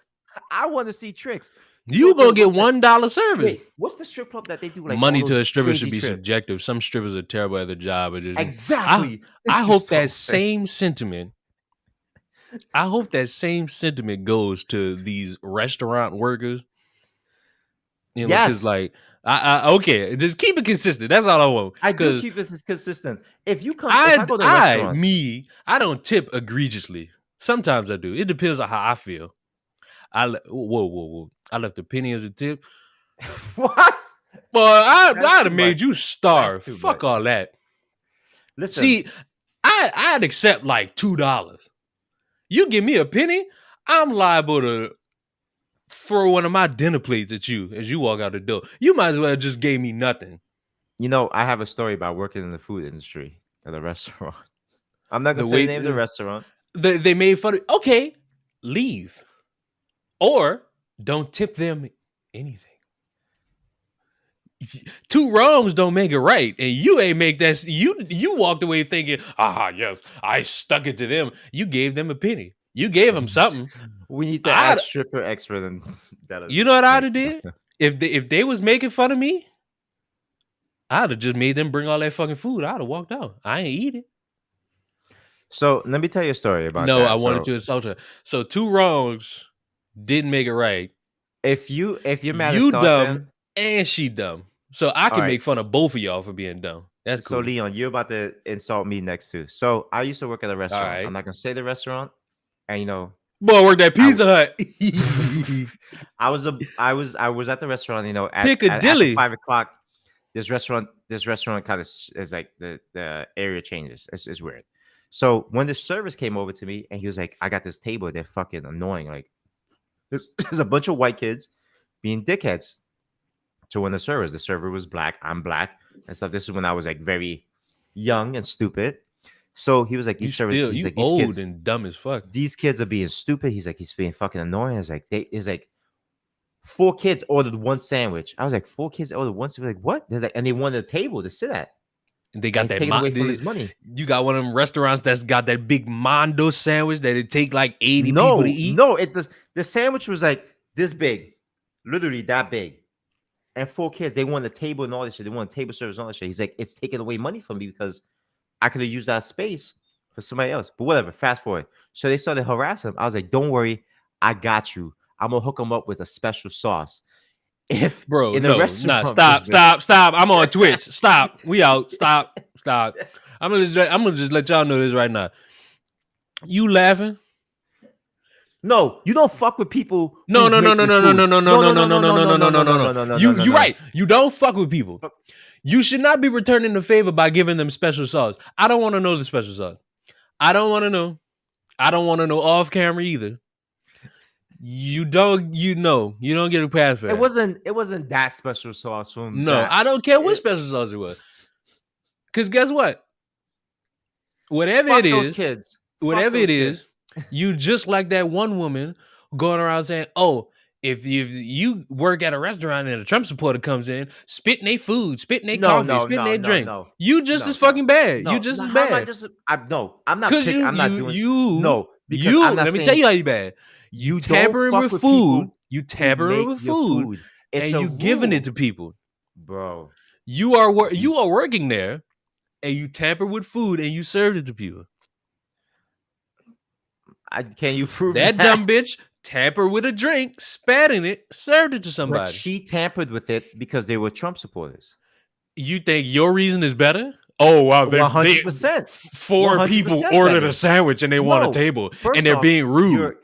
I want to see tricks. You gonna get $1 service. Wait, what's the strip club that they do? Like money all to those a stripper crazy should be trips? subjective. Some strippers are terrible at their job. Exactly. I You're hope so that right. same sentiment. I hope that same sentiment goes to these restaurant workers. You know, because Yes. like I okay, just keep it consistent. That's all I want. I do Because keep this consistent. If you come, if I go to a restaurant, I don't tip egregiously. Sometimes I do. It depends on how I feel. Whoa. I left a penny as a tip. what? Boy, I'd That's have too made much. you starve. That's too Fuck much. all that. Listen, See, I'd accept like $2. You give me a penny, I'm liable to throw one of my dinner plates at you as you walk out the door. You might as well just gave me nothing. you know, I have a story about working in the food industry at a restaurant. I'm not gonna The say the way name of the restaurant. they made fun of. Okay, leave or don't tip them anything. Two wrongs don't make it right, and you ain't make that. You walked away thinking, yes, I stuck it to them. You gave them a penny. You gave them something. We need to ask stripper expert and that. You know what I'd have did if they was making fun of me. I'd have just made them bring all that fucking food. I'd have walked out. I ain't eat it. So let me tell you a story about no, that. I wanted to insult her. So two wrongs didn't make it right. If you're mad You at dumb and she dumb. So I can right. make fun of both of y'all for being dumb. That's cool. So Leon, you're about to insult me next too. So I used to work at a restaurant. Right. I'm not gonna say the restaurant, and you know, boy, I worked at Pizza Hut. I was at the restaurant. You know, Piccadilly. At 5 o'clock. This restaurant kind of is like the area changes. It's weird. So when the service came over to me and he was like, "I got this table. They're fucking annoying. Like, there's a bunch of white kids being dickheads." To when the server was black, I'm black and stuff. This is when I was like very young and stupid. So he was like, "These servers, he's like, these old kids, and dumb as fuck. These kids are being stupid." He's like, "He's being fucking annoying." It's like 4 kids ordered one sandwich. I was like, 4 kids ordered one sandwich. Like, what? They're like, and they wanted a table to sit at. And they got that taking away from his money. You got one of them restaurants that's got that big Mondo sandwich that it take like 80 people to eat. No, the sandwich was like this big, literally that big. And 4 kids, they want a table and all this shit. They want table service and all that shit. He's like, it's taking away money from me because I could have used that space for somebody else. But whatever, fast forward. So they started harassing him. I was like, don't worry, I got you. I'm gonna hook him up with a special sauce. If bro, in the restaurant, stop. I'm on Twitch. Stop. We out. Stop. I'm gonna just let y'all know this right now. You laughing? No, you don't fuck with people. No. You right. You don't fuck with people. You should not be returning the favor by giving them special sauce. I don't want to know the special sauce. I don't want to know. I don't want to know off camera either. You don't get a pass for that. It wasn't that special sauce from I don't care what special sauce it was. Cause guess what? Whatever it is, you just like that one woman going around saying, "Oh, if you work at a restaurant and a Trump supporter comes in, spitting their food, spitting their coffee, spitting their drink, you just as fucking bad. You just as bad. I'm not. I'm not doing. Let me tell you how you bad. You tampering with food You who tampering make with your food, food. It's and a you giving it rule, to people. bro. You are working there, and you tamper with food, and you served it to people. Can you prove That that? dumb bitch tampered with a drink, spat in it, served it to But somebody. she tampered with it because they were Trump supporters. You think your reason is better? Oh wow, One they hundred percent, one 4 hundred people percent ordered a better. sandwich and they want a No, table and first they're off, being rude.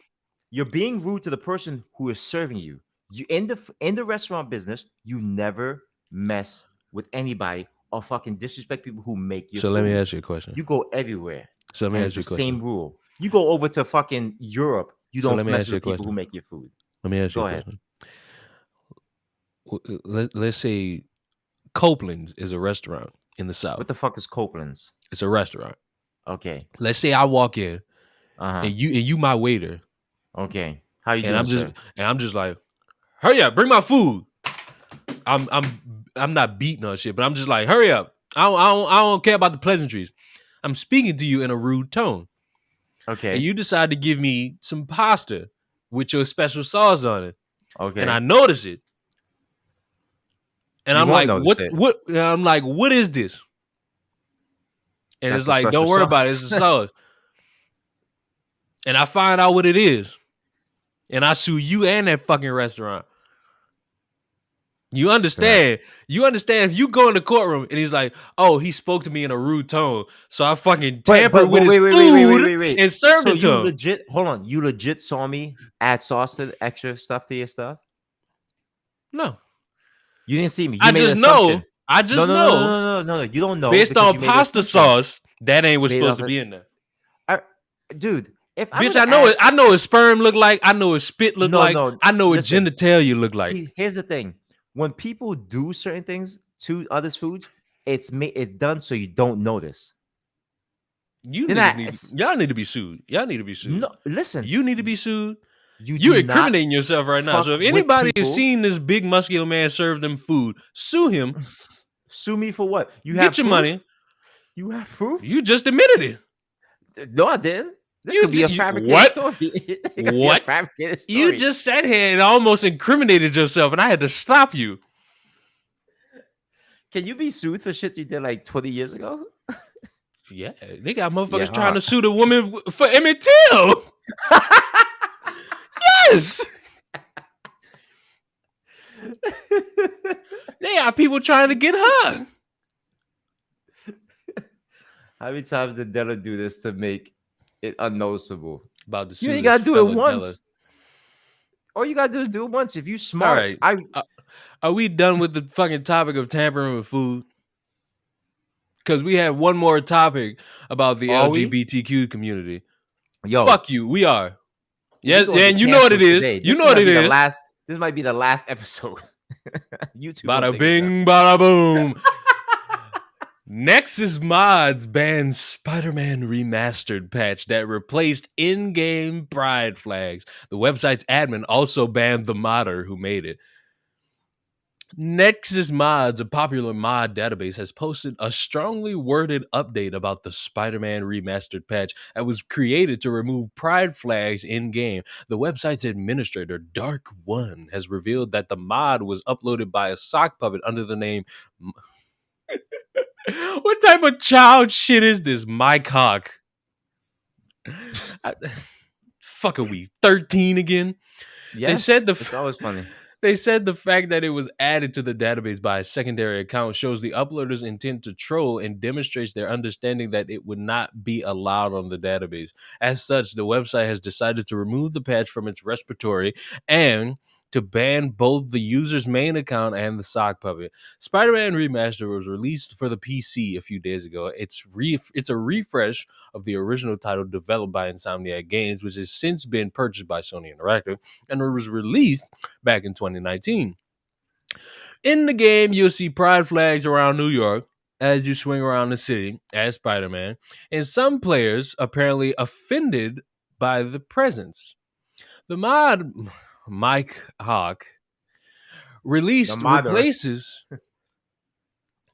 you're being rude to the person who is serving you. You in the restaurant business, you never mess with anybody or fucking disrespect people who make your So let me food. ask you a question. You go everywhere, So let me and ask it's you the a question. same rule. You go over to fucking Europe, you So let don't me mess ask you with a the people who question. make your food. Let me ask you Go a ahead. question. Let's say Copeland's is a restaurant in the South. What the fuck is Copeland's? It's a restaurant. Okay. Let's say I walk in Uh-huh. and you my waiter, Okay. How you and doing, I'm sir? just like, hurry up, bring my food. I'm not beating her shit, but I'm just like, hurry up. I don't care about the pleasantries. I'm speaking to you in a rude tone. Okay. And you decide to give me some pasta with your special sauce on it. Okay. And I notice it. And You I'm won't like, notice it. and I'm like, what is this? And That's it's the like, special don't worry about it, sauce. it's a sauce. And I find out what it is. And I sue you and that fucking restaurant. You understand? You understand if you go in the courtroom and he's like, "Oh, he spoke to me in a rude tone, so I fucking tampered with his food and served So it to you him." legit hold on. You legit saw me add sauce to the extra stuff to your stuff? No, You didn't see me. You I made an just know. assumption. I No, just no, no, no, know no, no, no, no. You don't know based because on you made an pasta assumption. sauce that ain't what's Based supposed off to it. be in there. Dude, if I'm Bitch, gonna I know add it. I know what sperm look like. I know what spit look like. no, I know what listen. genitalia look like. Here's the thing. When people do certain things to others' foods, it's done so you don't notice. You Then niggas y'all need to be sued. Y'all need to be sued. no listen. You need to be sued. You You're do not incriminating yourself right now. fuck So if with anybody has people. seen this big muscular man serve them food, sue him. Sue me for what? You Get have your proof? money. You have proof? You just admitted it. No, I didn't. This could be a fabricated what? story. It could be a What? fabricated You story. just sat here and almost incriminated yourself, and I had to stop you. Can you be sued for shit you did like 20 years ago? Yeah, they got motherfuckers Yeah, trying huh? to sue the woman for Emmett Till. Yes. They got people trying to get her. How many times did Della do this to make it unnoticeable? About to You sue ain't this gotta do fella it Della. once. All you gotta do is do it once. If you All smart, right. Are we done with the fucking topic of tampering with food? Because we have one more topic about the Are we? LGBTQ community. Yo, Fuck you. We are. Yes, gonna and get you know what it canceled is. today. You This know what might it be the is. last. This might be the last episode. YouTube. Bada take it down. bing, bada boom. Nexus Mods banned Spider-Man Remastered patch that replaced in-game pride flags. The website's admin also banned the modder who made it. Nexus Mods, a popular mod database, has posted a strongly worded update about the Spider-Man Remastered patch that was created to remove pride flags in-game. The website's administrator, Dark One, has revealed that the mod was uploaded by a sock puppet under the name... What type of child shit is this? My cock. Fuck, are we 13 again? Yes, it's always funny. They said the fact that it was added to the database by a secondary account shows the uploader's intent to troll and demonstrates their understanding that it would not be allowed on the database. As such, the website has decided to remove the patch from its repository and to ban both the user's main account and the sock puppet. Spider-Man Remastered was released for the PC a few days ago. It's a refresh of the original title developed by Insomniac Games, which has since been purchased by Sony Interactive, and it was released back in 2019. In the game, you'll see pride flags around New York as you swing around the city as Spider-Man, and some players apparently offended by the presence. The mod Mike Hawk released replaces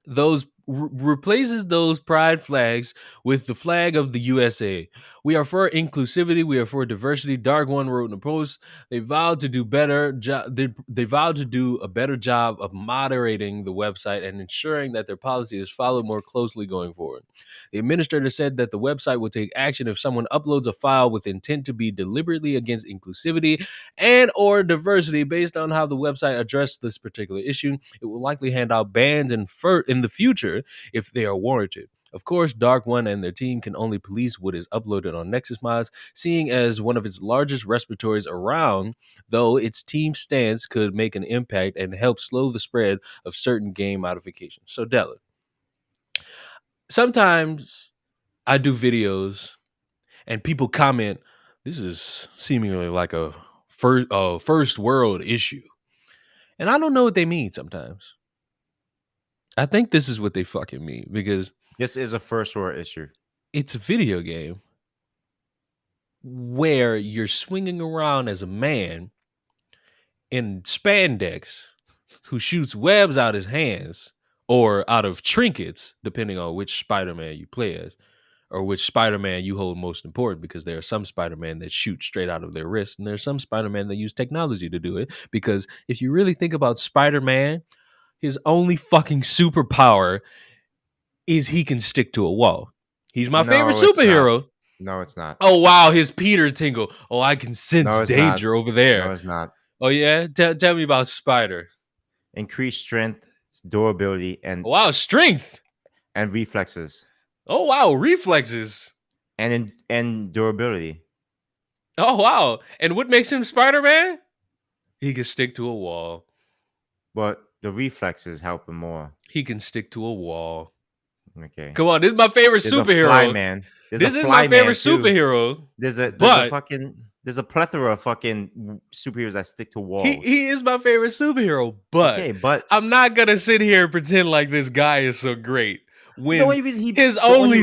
those pride flags with the flag of the USA. We are for inclusivity. We are for diversity. Dark One wrote in a post. They vowed to do better. They vowed to do a better job of moderating the website and ensuring that their policy is followed more closely going forward. The administrator said that the website will take action if someone uploads a file with intent to be deliberately against inclusivity and or diversity based on how the website addressed this particular issue. It will likely hand out bans in the future if they are warranted. Of course, Dark One and their team can only police what is uploaded on Nexus Mods, seeing as one of its largest repositories around, though its team stance could make an impact and help slow the spread of certain game modifications. So, Della, sometimes I do videos and people comment, this is seemingly like a first world issue. And I don't know what they mean sometimes. I think this is what they fucking mean because This is a first world issue. it's a video game where you're swinging around as a man in spandex who shoots webs out his hands or out of trinkets, depending on which Spider-Man you play as or which Spider-Man you hold most important, because there are some Spider-Man that shoot straight out of their wrist and there's some Spider-Man that use technology to do it. Because if you really think about Spider-Man, his only fucking superpower is he can stick to a wall. He's my favorite superhero. No, it's not. Oh, wow, his Peter tingle. Oh, I can sense No, it's danger not. over there. No, it's not. Oh, yeah? Tell me about Spider. Increased strength, durability, and Wow, strength. and reflexes. Oh, wow, reflexes. And durability. Oh, wow. And what makes him Spider-Man? He can stick to a wall. But the reflexes help him more. He can stick to a wall. Okay. Come on, this is my favorite superhero. This is my favorite superhero. There's a plethora of fucking superheroes that stick to walls. He is my favorite superhero, but I'm not gonna sit here and pretend like this guy is so great. When his only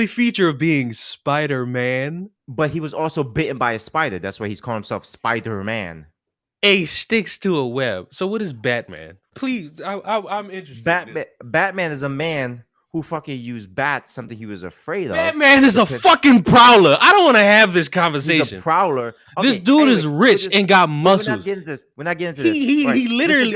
feature of being Spider-Man. But he was also bitten by a spider. That's why he's calling himself Spider-Man. A sticks to a web. So what is Batman? Please, I'm interested. Batman is a man who fucking used bats, something he was afraid of. Batman is a fucking prowler. I don't want to have this conversation. He's a prowler. Okay, this dude is rich and got muscles. We're not getting into this. He literally,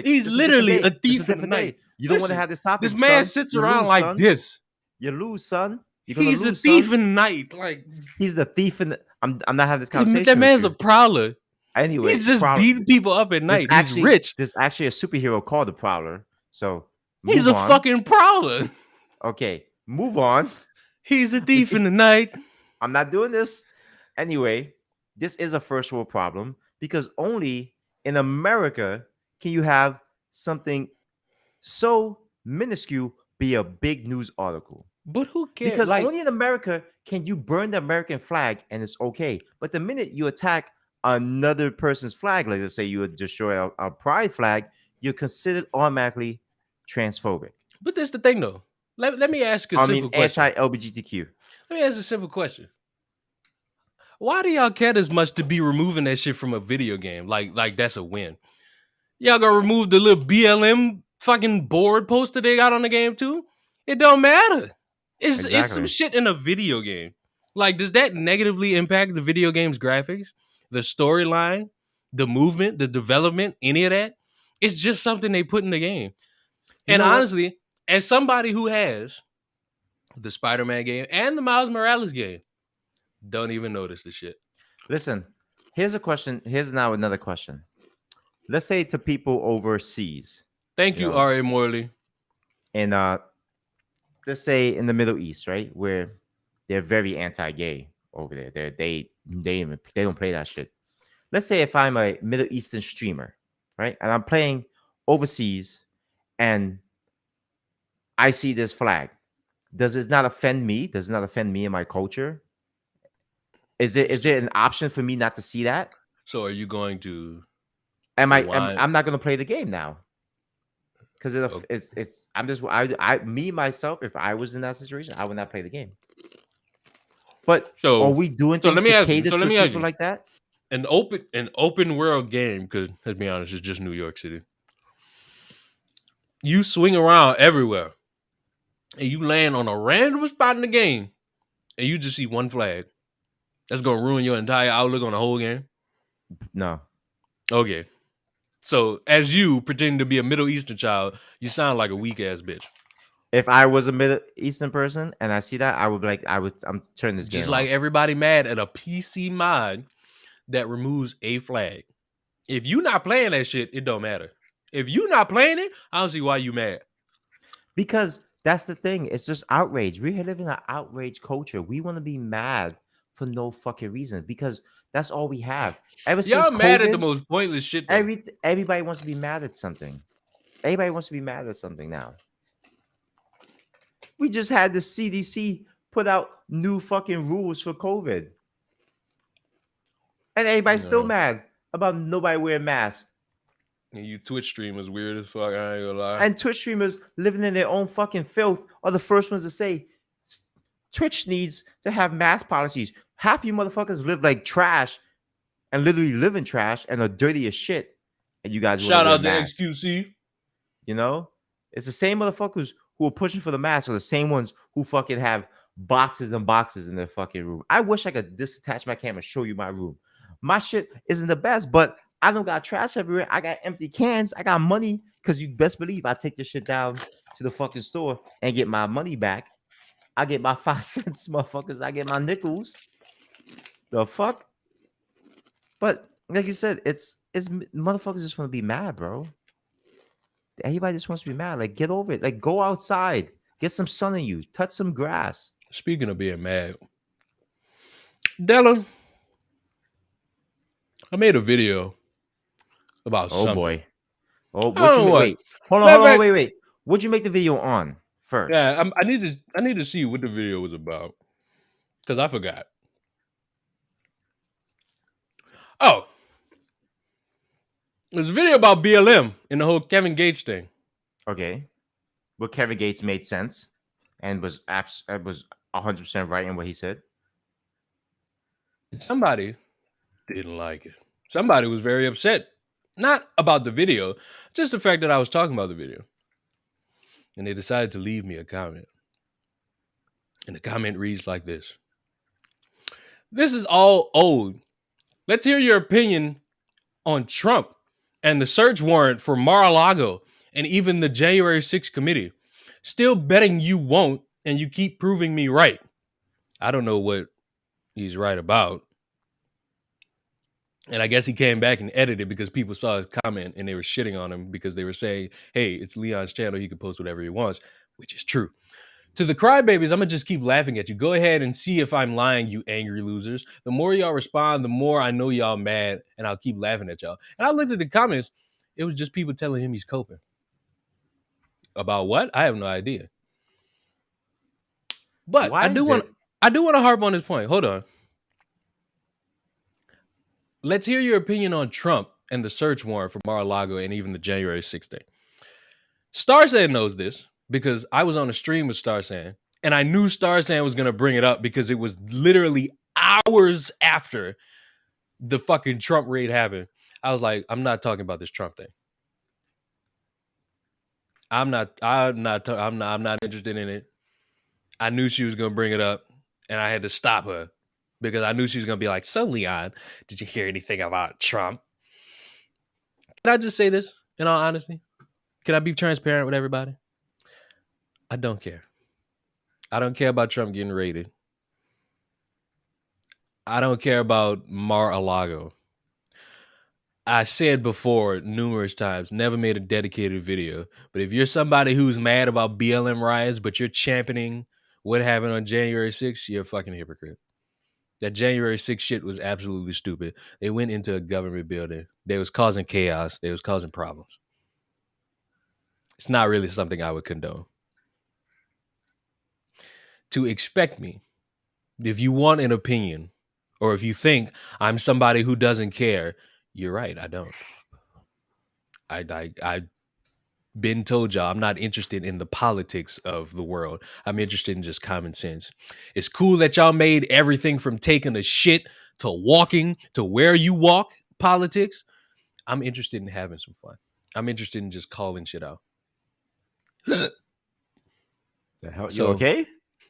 he's literally a thief in the night. You don't want to have this topic. This man sits around like this. You lose, son. He's a thief in the night. Like he's the thief in the. I'm not having this conversation. That man's a prowler. Anyway, he's just beating people up at night. He's rich. There's actually a superhero called the Prowler. So he's a fucking prowler. Okay, move on. He's a thief in the night. I'm not doing this. Anyway, this is a first world problem because only in America can you have something so minuscule be a big news article. But who cares? Because only in America can you burn the American flag and it's okay. But the minute you attack another person's flag, like let's say you would destroy a pride flag, you're considered automatically transphobic. But that's the thing, though. Let me ask a simple question. Anti-LGBTQ. Let me ask a simple question. Why do y'all care as much to be removing that shit from a video game? Like that's a win. Y'all gonna remove the little BLM fucking board poster they got on the game too? It don't matter. It's some shit in a video game. Like, does that negatively impact the video game's graphics, the storyline, the movement, the development, any of that? It's just something they put in the game. And honestly, as somebody who has the Spider-Man game and the Miles Morales game, don't even notice the shit. Listen, here's a question. Here's now another question. Let's say to people overseas. Thank you, R.A. Morley. And let's say in the Middle East, right, where they're very anti-gay over there. They don't play that shit. Let's say if I'm a Middle Eastern streamer, right, and I'm playing overseas, and I see this flag. Does it not offend me? Does it not offend me and my culture? Is there an option for me not to see that? So are you going to? I'm not going to play the game now. Because myself, if I was in that situation, I would not play the game. But are we doing things to cater to people like that? An open world game, because let's be honest, it's just New York City. You swing around everywhere, and you land on a random spot in the game, and you just see one flag, that's gonna ruin your entire outlook on the whole game? No. Okay. So as you pretending to be a Middle Eastern child, you sound like a weak ass bitch. If I was a Middle Eastern person and I see that, I would be like, I'm turning this Just game like off. everybody mad at a PC mod that removes a flag. If you not playing that shit, it don't matter. If you not playing it, I don't see why you mad. Because that's the thing. It's just outrage. We live in an outrage culture. We want to be mad for no fucking reason because that's all we have. Ever since Y'all mad at the COVID, most pointless shit though. everybody wants to be mad at something. Everybody wants to be mad at something now. We just had the CDC put out new fucking rules for COVID. And everybody's still No. mad about nobody wearing masks. And you Twitch streamers weird as fuck. I ain't gonna lie. And Twitch streamers living in their own fucking filth are the first ones to say Twitch needs to have mask policies. Half you motherfuckers live like trash and literally live in trash and are dirty as shit. And you guys want to Shout wear out to masks. XQC. You know? It's the same motherfuckers who are pushing for the mask are the same ones who fucking have boxes and boxes in their fucking room. I wish I could disattach my camera and show you my room. My shit isn't the best, but I don't got trash everywhere. I got empty cans. I got money because you best believe I take this shit down to the fucking store and get my money back. I get my 5 cents, motherfuckers. I get my nickels. The fuck? But like you said, it's motherfuckers just want to be mad, bro. Everybody just wants to be mad. Like, get over it. Like, go outside, get some sun on you, touch some grass. Speaking of being mad, Della, I made a video about Oh something. boy. Oh, I don't know what. wait. Hold Matter of on, fact- wait. What'd you make the video on first? Yeah, I need to see what the video was about because I forgot. Oh, there's a video about BLM and the whole Kevin Gates thing. Okay. But Kevin Gates made sense and was 100% right in what he said. Somebody didn't like it. Somebody was very upset. Not about the video, just the fact that I was talking about the video. And they decided to leave me a comment. And the comment reads like this. This is all old. Let's hear your opinion on Trump and the search warrant for Mar-a-Lago and even the January 6th committee. Still betting you won't, and you keep proving me right. I don't know what he's right about. And I guess he came back and edited because people saw his comment and they were shitting on him because they were saying, hey, it's Leon's channel. He can post whatever he wants, which is true. To the crybabies, I'm going to just keep laughing at you. Go ahead and see if I'm lying, you angry losers. The more y'all respond, the more I know y'all mad, and I'll keep laughing at y'all. And I looked at the comments. It was just people telling him he's coping. About what? I have no idea. But I do want to harp on this point. Hold on. Let's hear your opinion on Trump and the search warrant for Mar-a-Lago and even the January 6th thing. Starsan knows this because I was on a stream with Starsan and I knew Starsan was going to bring it up because it was literally hours after the fucking Trump raid happened. I was like, I'm not talking about this Trump thing. I'm not interested in it. I knew she was going to bring it up and I had to stop her because I knew she was going to be like, so Leon, did you hear anything about Trump? Can I just say this in all honesty? Can I be transparent with everybody? I don't care. I don't care about Trump getting raided. I don't care about Mar-a-Lago. I said before numerous times, never made a dedicated video. But if you're somebody who's mad about BLM riots, but you're championing what happened on January 6th, you're a fucking hypocrite. That January 6th shit was absolutely stupid. They went into a government building. They was causing chaos. They was causing problems. It's not really something I would condone. To expect me, if you want an opinion, or if you think I'm somebody who doesn't care, you're right. I don't. I been told y'all I'm not interested in the politics of the world. I'm interested in just common sense. It's cool that y'all made everything from taking a shit to walking to where you walk politics. I'm interested in having some fun. I'm interested in just calling shit out. The hell? You okay?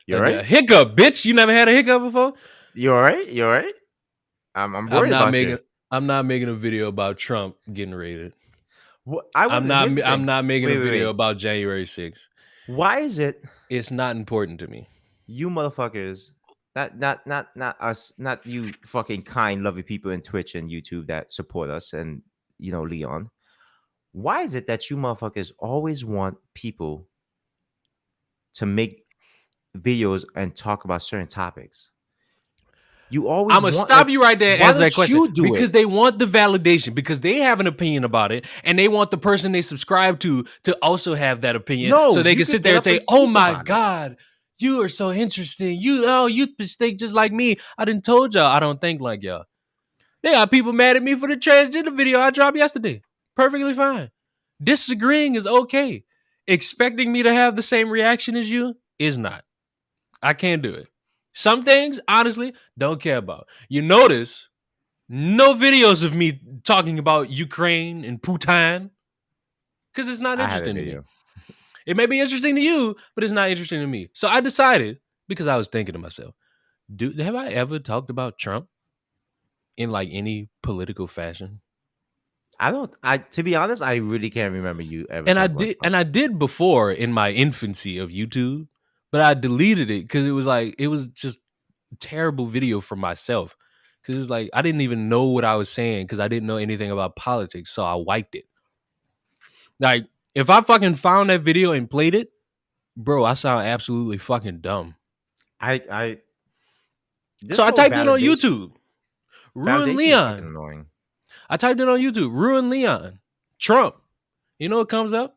You all A right? hiccup, bitch. You never had a hiccup before? You all right? You all right? I'm I'm worried not about making you. I'm not making a video about Trump getting raided. What I I'm want. not Here's the I'm thing. not making a video Wait. about January 6th. Why is it It's not important to me. you motherfuckers, not us, not you fucking kind, lovely people in Twitch and YouTube that support us and Leon? Why is it that you motherfuckers always want people to make videos and talk about certain topics? You always I'm gonna want stop like, you right there and why answer don't that question you do because it? they want the validation, because they have an opinion about it, and they want the person they subscribe to also have that opinion, so No, they you can could sit get there and up say, and "Oh speak my about it. god, you are so interesting. You think just like me. I didn't told y'all I don't think like y'all." They got people mad at me for the transgender video I dropped yesterday. Perfectly fine. Disagreeing is okay. Expecting me to have the same reaction as you is not. I can't do it. Some things, honestly, don't care about. You notice no videos of me talking about Ukraine and Putin because it's not I had a interesting to me. video. It may be interesting to you, but it's not interesting to me. So I decided, because I was thinking to myself, have I ever talked about Trump in like any political fashion? I don't. I To be honest, I really can't remember you ever talking about Trump. And I did before in my infancy of YouTube, but I deleted it because it was just a terrible video for myself. Because it was like I didn't even know what I was saying because I didn't know anything about politics, so I wiped it. Like if I fucking found that video and played it, bro, I sound absolutely fucking dumb. I So This I whole typed it on YouTube. Ruin validation is fucking Leon. annoying. I typed it on YouTube. Ruin Leon. Trump. You know what comes up?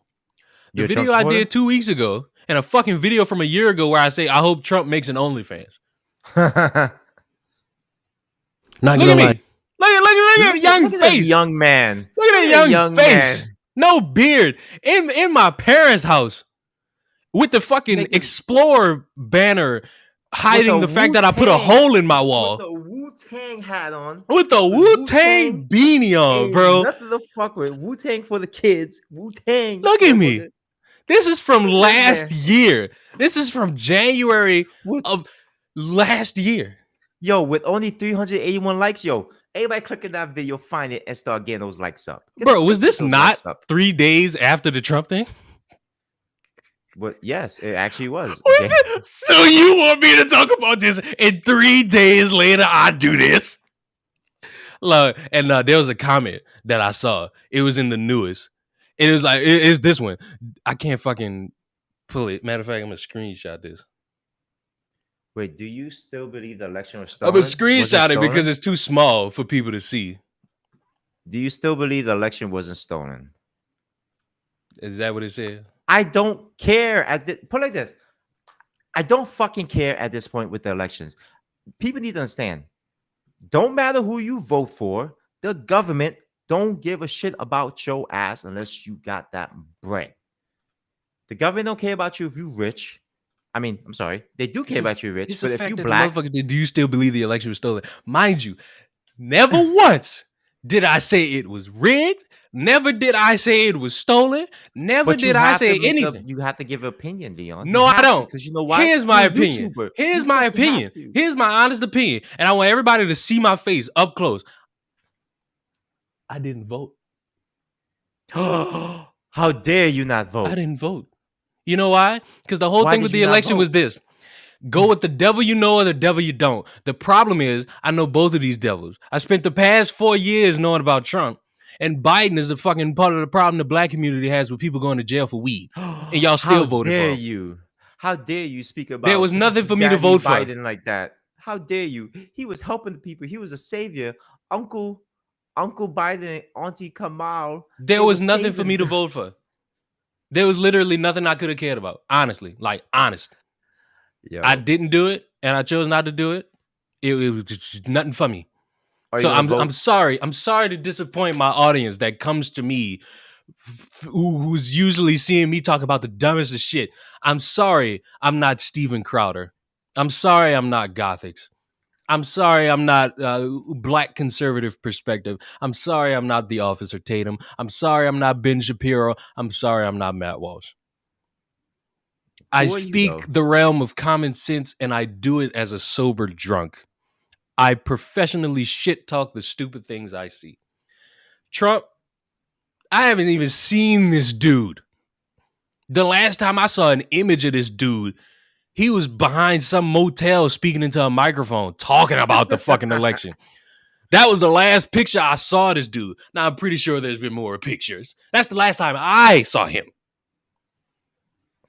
The You're a Trump video I supporter? did 2 weeks ago, and a fucking video from a year ago where I say I hope Trump makes an OnlyFans. Not Look gonna at lie. me. Look at young Look at this face. young man. Look at that Look at that young young face. man No beard. In my parents' house with the fucking making Explorer banner with a hiding the fact that I put a Wu-Tang hole in my with wall. the Wu-Tang hat on. With the Because Wu-Tang Wu-Tang beanie on, ain't bro. nothing to fuck with. Wu-Tang for the kids. Wu-Tang, Look at me. motherfucker. This is from Look at this last man. year. This is from January With of last year. with only 381 likes, everybody click on that video, find it, and start getting those likes up. Bro, was Get this those not likes up. 3 days after the Trump thing? But yes, it actually was. So you want me to talk about this and 3 days later I do this? Look, and there was a comment that I saw. It was in the newest. It was like, it's this one. I can't fucking pull it. Matter of fact, I'm going to screenshot this. Wait, do you still believe the election was I'm stolen? going Was to screenshot it because stolen? it's too small for people to see. Do you still believe the election wasn't stolen? Is that what it said? I don't care put it like this. I don't fucking care at this point with the elections. People need to understand. Don't matter who you vote for, the government don't give a shit about your ass unless you got that bread. The government don't care about you if you rich. I mean, I'm sorry. They do care about you rich, It's but a if fact you that black, the motherfucker, do you still believe the election was stolen? Mind you, never once did I say it was rigged. Never did I say it was stolen. Never but you did I have say to anything. you have to give an opinion, Leon. No, I don't. Because you know why? Here's my You're a opinion. YouTuber. Here's You my fucking have opinion. to. Here's my honest opinion. And I want everybody to see my face up close. I didn't vote. How dare you not vote? I didn't vote. You know why? Because the whole Why thing did with you the not election was vote? this. Go with the devil you know or the devil you don't. The problem is, I know both of these devils. I spent the past 4 years knowing about Trump. And Biden is the fucking part of the problem the black community has with people going to jail for weed. And y'all still How voted for dare him. you? How dare you speak There about was nothing for me to Daddy vote for. Biden like that? How dare you? He was helping the people. He was a savior. Uncle Biden and Auntie Kamal. There they was were nothing for saving me to vote for. There was literally nothing I could have cared about. Honestly. Like, honest. Yo. I didn't do it, and I chose not to do it. It was just nothing for me. So I'm sorry. I'm sorry to disappoint my audience that comes to me who's usually seeing me talk about the dumbest of shit. I'm sorry I'm not Steven Crowder. I'm sorry I'm not Gothics. I'm sorry I'm not Black conservative perspective. I'm sorry I'm not the Officer Tatum. I'm sorry I'm not Ben Shapiro. I'm sorry I'm not Matt Walsh. I Who are you speak though? the realm of common sense, and I do it as a sober drunk. I professionally shit talk the stupid things I see. Trump, I haven't even seen this dude. The last time I saw an image of this dude, he was behind some motel speaking into a microphone, talking about the fucking election. That was the last picture I saw of this dude. Now, I'm pretty sure there's been more pictures. That's the last time I saw him.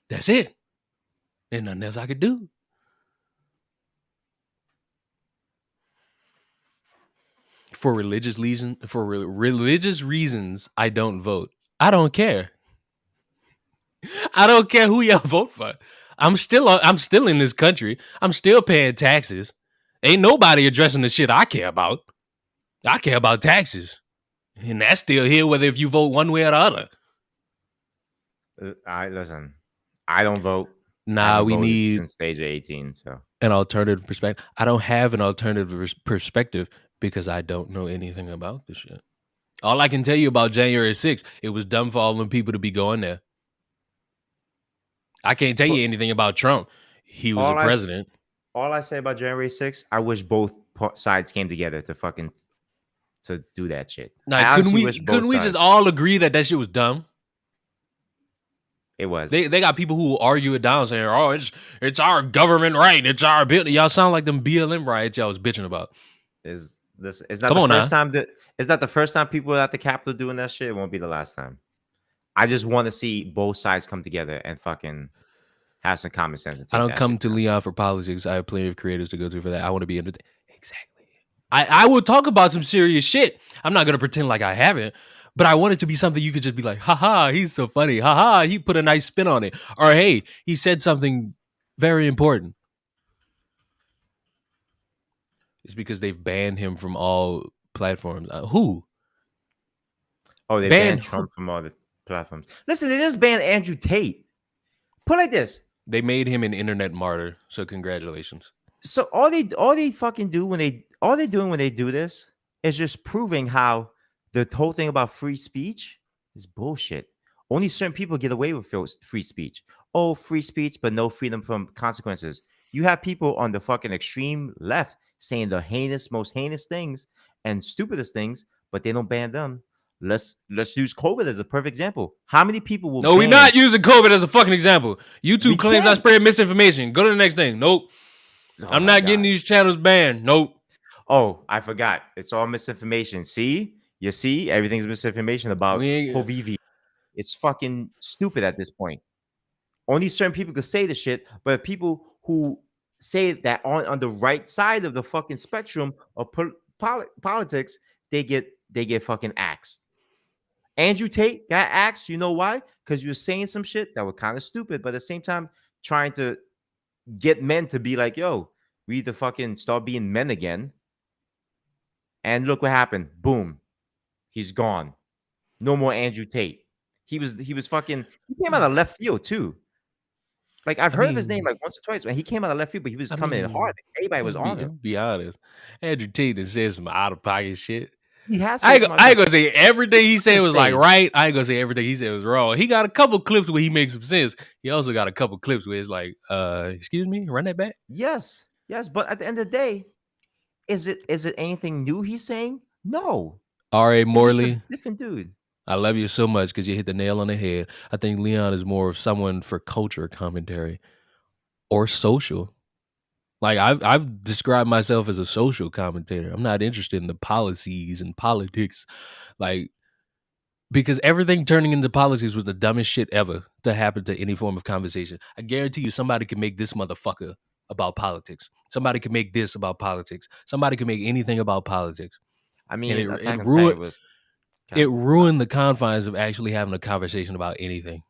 That's it. There's nothing else I could do. For religious reasons, I don't vote. I don't care. I don't care who y'all vote for. I'm still in this country. I'm still paying taxes. Ain't nobody addressing the shit I care about. I care about taxes. And that's still here whether if you vote one way or the other. I listen. I don't vote. I Nah, haven't we voted need since stage 18. So an alternative perspective. I don't have an alternative perspective because I don't know anything about this shit. All I can tell you about January 6th, it was dumb for all them people to be going there. I can't tell you anything about Trump. He was a president. All I say about January 6th, I wish both sides came together to do that shit. Like, I honestly wish both couldn't we sides. just all agree that shit was dumb? It was. They got people who argue it down saying, "Oh, it's our government right. It's our bill." Y'all sound like them BLM riots y'all was bitching about. Is this is not Come the on first now. time that is not the first time people were at the Capitol doing that shit. It won't be the last time. I just want to see both sides come together and fucking have some common sense and I take don't that come shit to down. Leon for politics. I have plenty of creators to go to for that. I want to be entertained. Exactly. I will talk about some serious shit. I'm not gonna pretend like I haven't, but I want it to be something you could just be like, haha, he's so funny. Haha, he put a nice spin on it. Or hey, he said something very important. It's because they've banned him from all platforms. Who? Oh, they Banned banned who? Trump from all the platforms. Listen, they just banned Andrew Tate. Put it like this. They made him an internet martyr. So congratulations. So all they fucking do when they all they're doing when they do this is just proving how the whole thing about free speech is bullshit. Only certain people get away with free speech. Oh, free speech, but no freedom from consequences. You have people on the fucking extreme left saying the most heinous things and stupidest things, but they don't ban them. Let's use COVID as a perfect example. How many people will No, we're ban? not using COVID as a fucking example. We YouTube claims I can. spread misinformation. Go to the next thing. Nope. Oh I'm my not getting god. these channels banned. Nope. Oh, I forgot. It's all misinformation. See? You see? Everything's misinformation about We ain't. Hovivi. It's fucking stupid at this point. Only certain people could say the shit, but people who say that on the right side of the fucking spectrum of politics, they get fucking axed. Andrew Tate got axed. You know why? Because you were saying some shit that was kind of stupid, but at the same time trying to get men to be like, yo, we need to fucking start being men again. And look what happened. Boom. He's gone. No more Andrew Tate. He was fucking he came out of left field too. Like I've I heard of his name mean, like once or twice, man. He came out of left field, but he was I coming in hard. mean, Everybody was let's on be him. let's be honest. Andrew Tate has said some out of pocket shit. He has said some I ain't gonna say everything he what's to said was like say. right. I ain't gonna say everything he said was wrong. He got a couple clips where he makes some sense. He also got a couple clips where it's like, excuse me, run that back. Yes, yes. But at the end of the day, is it anything new he's saying? No. R.A. It's just a Morley, different dude. I love you so much because you hit the nail on the head. I think Leon is more of someone for culture commentary or social. Like I've described myself as a social commentator. I'm not interested in the policies and politics, like because everything turning into politics was the dumbest shit ever to happen to any form of conversation. I guarantee you, somebody can make this motherfucker about politics. Somebody can make this about politics. Somebody can make anything about politics, I and mean, it Attack on Titan was it kind of ruined the confines of actually having a conversation about anything.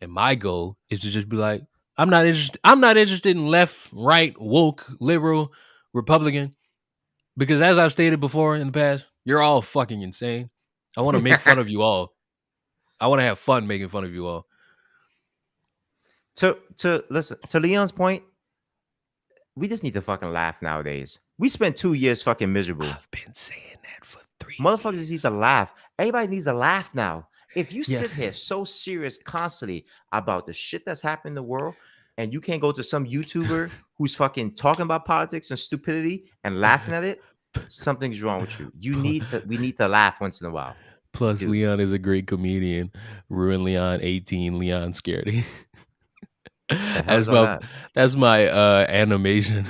And my goal is to just be like, I'm not interested. I'm not interested in left, right, woke, liberal, Republican, because as I've stated before in the past, you're all fucking insane. I want to make fun of you all. I want to have fun making fun of you all. to listen to Leon's point. We just need to fucking laugh nowadays. We spent 2 years fucking miserable. I've been saying that for 3 Motherfuckers just need years. to laugh. Everybody needs to laugh now. If you Yeah. sit here so serious constantly about the shit that's happening in the world, and you can't go to some YouTuber who's fucking talking about politics and stupidity and laughing at it, something's wrong with you. We need to laugh once in a while. Plus, Dude. Leon is a great comedian. Ruin Leon 18, Leon Scaredy. The hell is all that? That's my animation.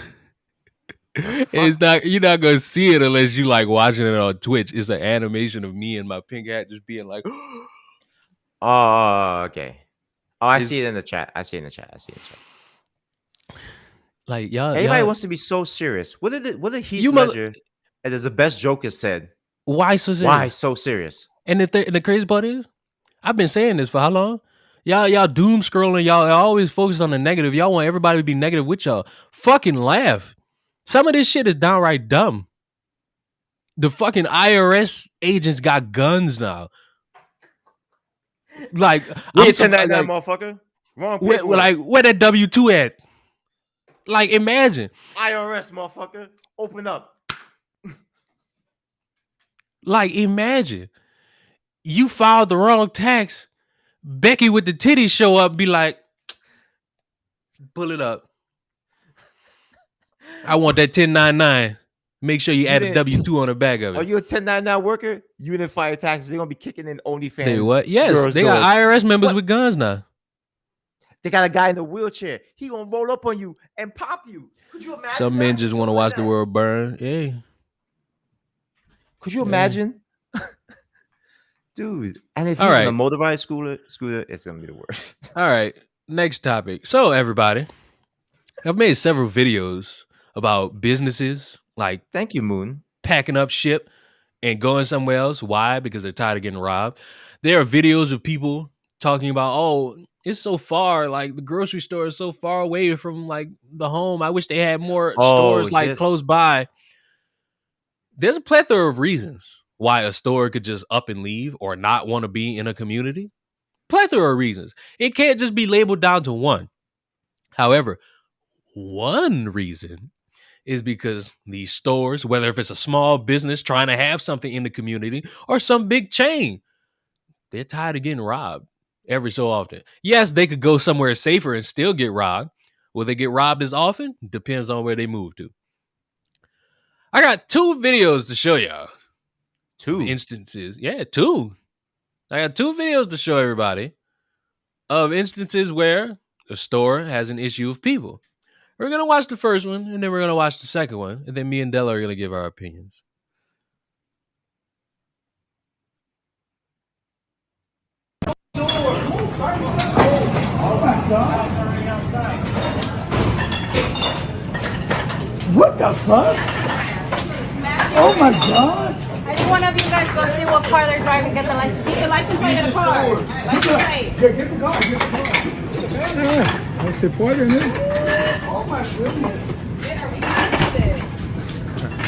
The It's fuck? not you're not gonna see it unless you like watching it on Twitch. It's an animation of me and my pink hat just being like Oh, okay. Oh, I see it's it in the chat. I see it in the chat. like y'all Anybody wants to be so serious. What did Heath you mother Ledger, and as the best Joker said, why so serious? why so serious? And the crazy part is, I've been saying this for how long? Y'all doom scrolling, y'all always focused on the negative. Y'all want everybody to be negative with y'all. Fucking laugh. Some of this shit is downright dumb. The fucking IRS agents got guns now. Like, We I'm ain't 1099, like, motherfucker. Wrong paperwork. where that W-2 at? Like, imagine. IRS, motherfucker. Open up. Like, imagine. You filed the wrong tax. Becky with the titties show up and be like, pull it up. I want that 1099. Make sure you add a W-2 on the back of it. Are you a 1099 worker? You didn't file taxes. They're going to be kicking in OnlyFans. They what? Yes, they got IRS members with guns now. They got a guy in a wheelchair. He going to roll up on you and pop you. Could you imagine? Some men just want to watch the world burn. Yeah. Could you imagine? Dude. And if he's in a motorized scooter, it's going to be the worst. All right. Next topic. So, everybody, I've made several videos about businesses like thank you, Moon, packing up ship and going somewhere else. Why? Because they're tired of getting robbed. There are videos of people talking about, oh, it's so far, like the grocery store is so far away from like the home. I wish they had more stores like close by. There's a plethora of reasons why a store could just up and leave or not want to be in a community. Plethora of reasons. It can't just be labeled down to one. However, one reason is because these stores, whether if it's a small business trying to have something in the community or some big chain, they're tired of getting robbed every so often. Yes, they could go somewhere safer and still get robbed. Will they get robbed as often? Depends on where they move to. I got 2 videos to show y'all. 2 instances. Yeah, 2. I got 2 videos to show everybody of instances where a store has an issue of people. We're going to watch the first one, and then we're going to watch the second one, and then me and Della are going to give our opinions. Oh my God. What the fuck? Oh my God. I just want to have you guys go see what car they're driving, get the license. Get the license plate of the car. License plate. Get the car. What's the point in it? Oh my goodness.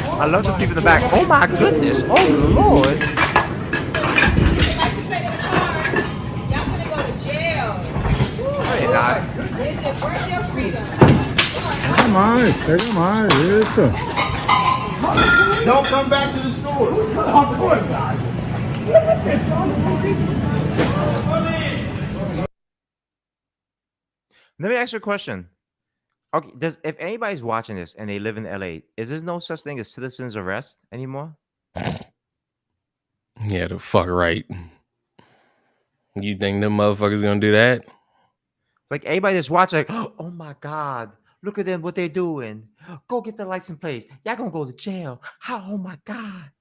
I love the people in the back. Oh my goodness. Oh Lord. License plate of the car. Y'all gonna go to jail. Hey, not. Where's your freedom? Come on, take him on. Don't come back to the store. Of course not. Let me ask you a question. Okay, if anybody's watching this and they live in LA, is there no such thing as citizens arrest anymore? Yeah, the fuck right. You think them motherfuckers gonna do that? Like everybody just watch, like, oh my God, look at them, what they're doing. Go get the license plates. Y'all gonna go to jail. How? Oh my God,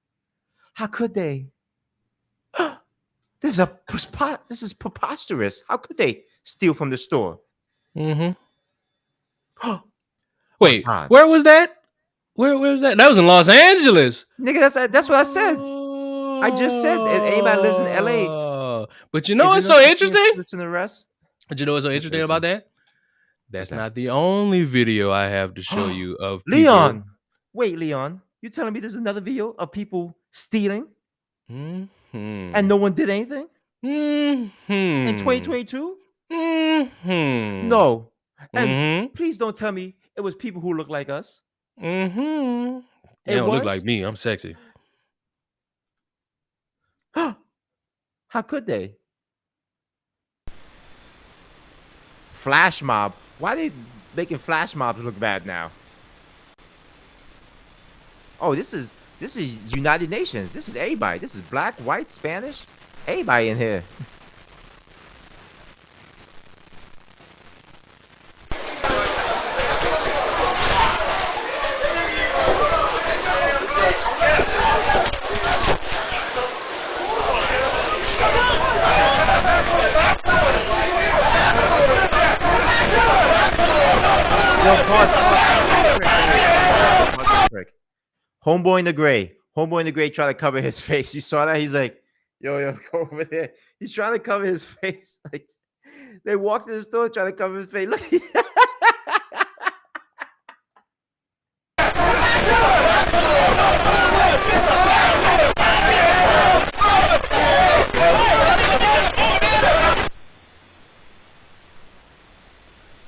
how could they? This is preposterous. How could they steal from the store? Mm-hmm. Wait, where was that? Where was that? That was in Los Angeles. Nigga, that's what I said. I just said if anybody lives in LA. But you know what's so interesting? Listen arrest. But you know what's so interesting about that? That's not the only video I have to show you of people. Leon. Wait, Leon. You telling me there's another video of people stealing? Mm-hmm. And no one did anything? Mm-hmm. In 2022? Mm-hmm. No. And please don't tell me it was people who look like us. Mm-hmm. They don't look like me. I'm sexy. How could they? flash mob. Why are they making flash mobs look bad now? Oh, this is United Nations. This is everybody. This is black, white, Spanish. Everybody in here. Yo, pause. Homeboy in the gray. Homeboy in the gray trying to cover his face. You saw that? He's like, yo, go over there. He's trying to cover his face. Like, they walked in the store trying to cover his face. Look.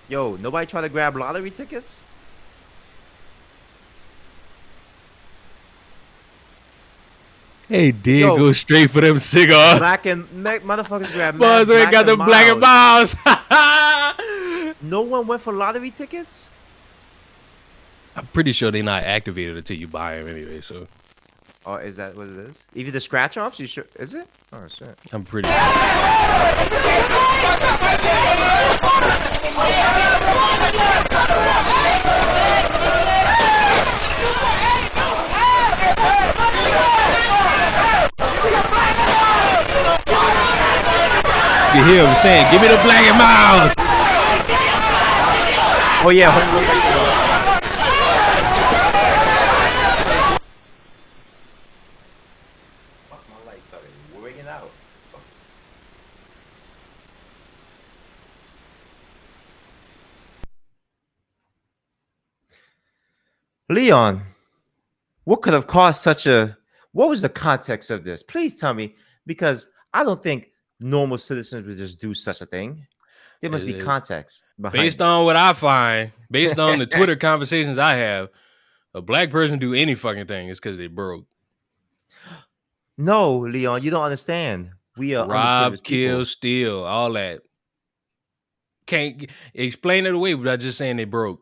Yo, nobody try to grab lottery tickets? Hey, did go straight for them cigars. Black and motherfuckers grab. Boys, we got the black and miles. No one went for lottery tickets? I'm pretty sure they're not activated until you buy them anyway. So, oh, is that what it is? Even the scratch offs? You sure? Is it? Oh shit! I'm pretty sure. You hear him saying, "Give me the black and miles." Oh yeah. Fuck, my lights started wigging out. Leon, what could have caused such a? What was the context of this? Please tell me, because I don't think normal citizens would just do such a thing. There must be context behind based on what I find, based on the Twitter conversations I have. A black person do any fucking thing, it's because they broke. No, Leon, you don't understand. We are rob, kill, steal, all that. Can't explain it away without just saying they broke.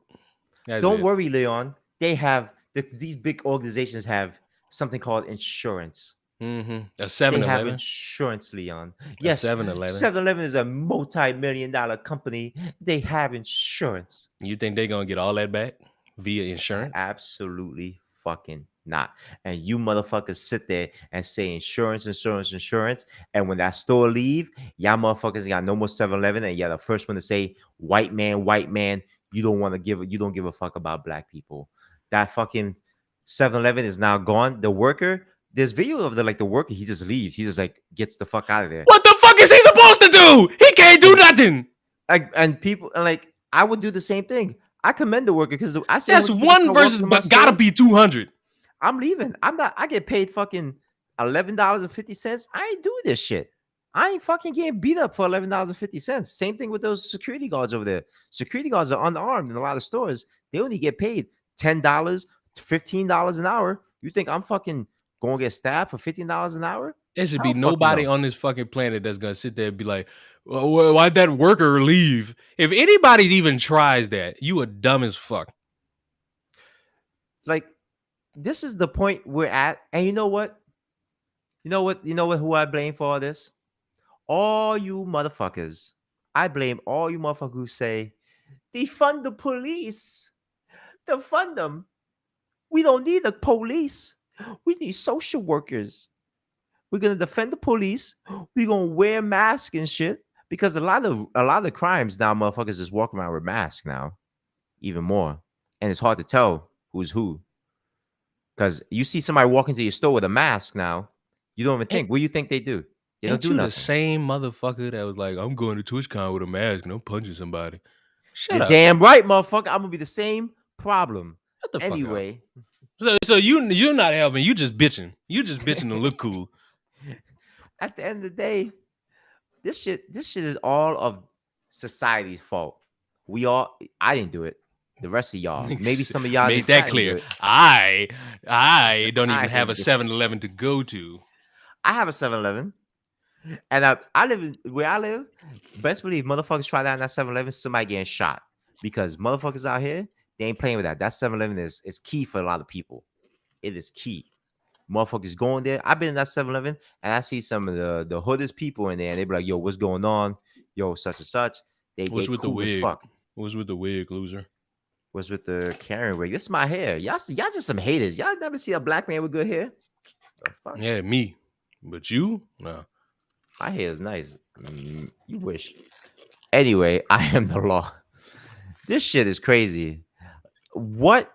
Don't worry, Leon. They have these big organizations have something called insurance. Mm-hmm. A 7-Eleven. They have insurance, Leon. Yes, 7-Eleven. 7-Eleven is a multi-million-dollar company. They have insurance. You think they're gonna get all that back via insurance? Absolutely fucking not. And you motherfuckers sit there and say insurance. And when that store leave, y'all motherfuckers got no more 7-Eleven, and y'all the first one to say white man. You don't give a fuck about black people. That fucking 7-Eleven is now gone. The worker, there's video of the worker, he just leaves. He just like gets the fuck out of there. What the fuck is he supposed to do? He can't do nothing. And people like, I would do the same thing. I commend the worker because I say that's one versus but gotta be 200. I'm leaving. I get paid fucking $11.50. I ain't doing this shit. I ain't fucking getting beat up for $11.50. Same thing with those security guards over there. Security guards are unarmed in a lot of stores. They only get paid $10, $15 an hour. You think I'm fucking gonna get stabbed for $15 an hour? There should be nobody on this fucking planet that's gonna sit there and be like, well, why'd that worker leave? If anybody even tries that, you are dumb as fuck. Like, this is the point we're at. And you know what? Who I blame for all this? All you motherfuckers. I blame all you motherfuckers who say, defund the police. Defund them. We don't need the police. We need social workers. We're gonna defend the police. We're gonna wear masks and shit. Because a lot of crimes now, motherfuckers just walk around with masks now. Even more. And it's hard to tell who's who. Because you see somebody walk into your store with a mask now, you don't even think. What do you think they do? They don't do nothing. The same motherfucker that was like, I'm going to TwitchCon with a mask and I'm punching somebody. You're damn right, motherfucker. I'm gonna be the same problem. Shut the anyway. Fuck up. So you're not helping. You just bitching. You just bitching to look cool. At the end of the day, this shit is all of society's fault. I didn't do it. The rest of y'all, maybe some of y'all made that clear. I don't even have a 7-Eleven to go to. I have a 7-Eleven. And I live where I live. Best believe motherfuckers try that in that 7-Eleven, somebody getting shot because motherfuckers out here they ain't playing with that. That 7-Eleven is key for a lot of people. It is key. Motherfuckers going there. I've been in that 7-Eleven and I see some of the hoodest people in there, and they be like, "Yo, what's going on? Yo, such and such." They What's with the cool as wig? fuck. What's with the wig, loser? What's with the Karen wig? This is my hair. Y'all just some haters. Y'all never see a black man with good hair. The fuck? Yeah, me. But you? No. My hair is nice. You wish. Anyway, I am the law. This shit is crazy. What?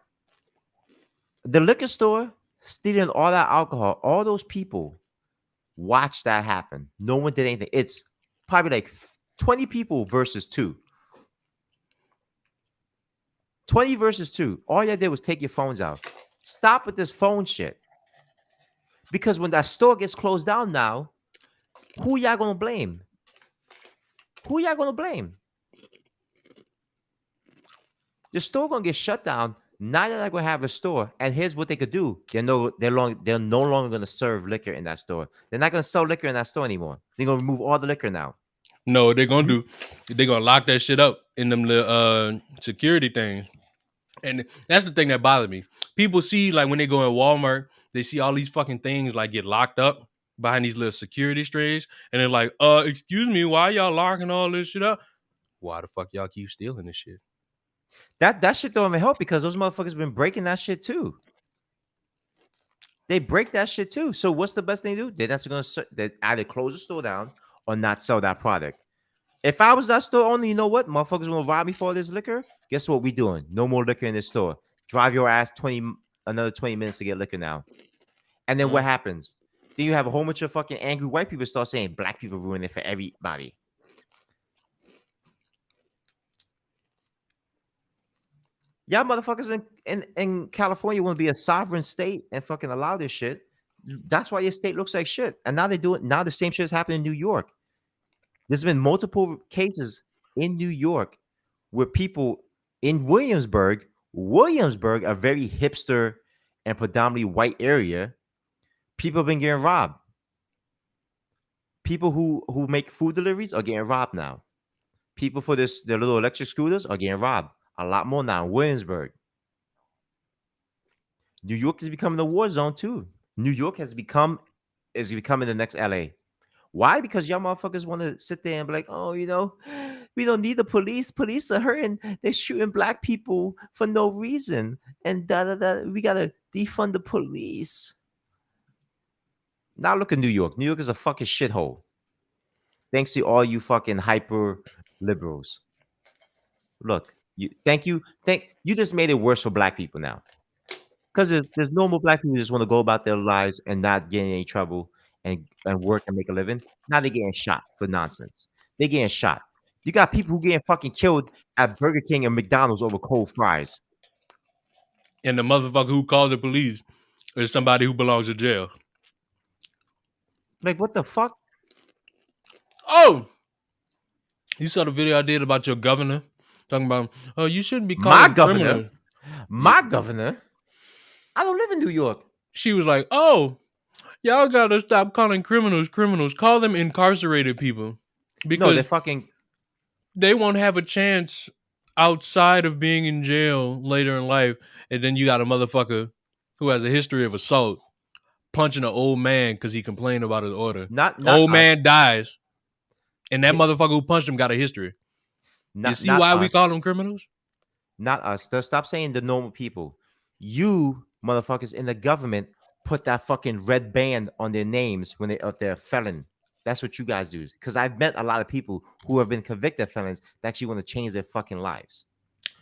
The liquor store stealing all that alcohol, all those people watch that happen. No one did anything. It's probably like 20 people versus 2. 20 versus 2. All you did was take your phones out. Stop with this phone shit. Because when that store gets closed down now, who y'all gonna blame? Who y'all gonna blame? The store gonna get shut down. Now they're not gonna have a store. And here's what they could do: they're no longer gonna serve liquor in that store. They're not gonna sell liquor in that store anymore. They're gonna remove all the liquor now. No, they're gonna do. They're gonna lock that shit up in them little security things. And that's the thing that bothered me. People see, like, when they go in Walmart, they see all these fucking things like get locked up behind these little security strays, and they're like, excuse me, why y'all locking all this shit up? Why the fuck y'all keep stealing this shit? That shit don't even help because those motherfuckers been breaking that shit too. They break that shit too. So what's the best thing to do? They're not gonna they either close the store down or not sell that product. If I was that store owner, you know what? Motherfuckers gonna rob me for this liquor. Guess what we doing? No more liquor in this store. Drive your ass another 20 minutes to get liquor now. And then what happens? Then you have a whole bunch of fucking angry white people start saying black people ruin it for everybody. Y'all motherfuckers in California want to be a sovereign state and fucking allow this shit. That's why your state looks like shit. And now they do it. Now the same shit is happening in New York. There's been multiple cases in New York where people in Williamsburg, a very hipster and predominantly white area, people have been getting robbed. People who make food deliveries are getting robbed now. People for their little electric scooters are getting robbed. A lot more now in Williamsburg. New York is becoming a war zone too. New York is becoming the next LA. Why? Because y'all motherfuckers want to sit there and be like, oh, you know, we don't need the police. Police are hurting. They're shooting black people for no reason. And we gotta defund the police. Now look at New York. New York is a fucking shithole. Thanks to all you fucking hyper liberals. Look, you just made it worse for black people now. Because there's normal black people who just want to go about their lives and not get in any trouble and work and make a living. Now they're getting shot for nonsense. They're getting shot. You got people who getting fucking killed at Burger King and McDonald's over cold fries. And the motherfucker who called the police is somebody who belongs to jail. Like, what the fuck? Oh! You saw the video I did about your governor? Talking about, oh, you shouldn't be calling My governor? criminals. My governor? I don't live in New York. She was like, oh, y'all gotta stop calling criminals criminals. Call them incarcerated people. Because no, they're fucking... they won't have a chance outside of being in jail later in life. And then you got a motherfucker who has a history of assault punching an old man because he complained about his order. Not old us. Man dies. And that motherfucker who punched him got a history. You see why we call them criminals? Not us. Stop saying the normal people. You motherfuckers in the government put that fucking red band on their names when they're a felon. That's what you guys do. Because I've met a lot of people who have been convicted felons that actually want to change their fucking lives.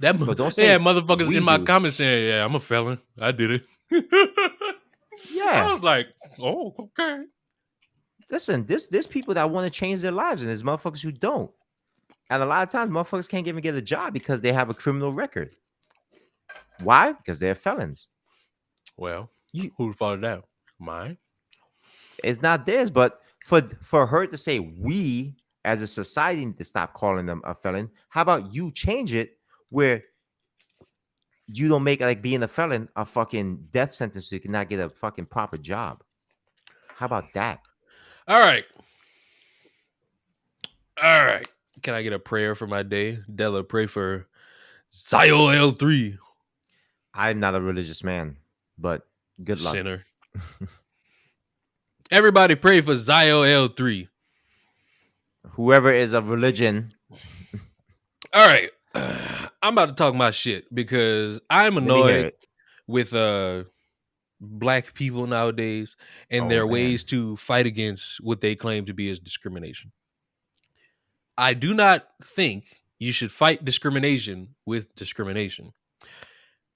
So don't say motherfuckers in my comments saying, yeah, I'm a felon. I did it. Yeah. I was like, oh, okay. Listen, there's people that want to change their lives, and there's motherfuckers who don't. And a lot of times, motherfuckers can't even get a job because they have a criminal record. Why? Because they're felons. Well, who thought of that? Mine? It's not theirs, but for her to say we as a society need to stop calling them a felon, how about you change it where you don't make like being a felon a fucking death sentence so you cannot get a fucking proper job? How about that? All right. All right. Can I get a prayer for my day? Della, pray for Zio L3. I'm not a religious man, but good luck. Sinner. Everybody pray for Zio L3. Whoever is of religion, All right. I'm about to talk my shit because I'm let me hear annoyed it. with black people nowadays and Oh, their man. ways to fight against what they claim to be as discrimination. I do not think you should fight discrimination with discrimination.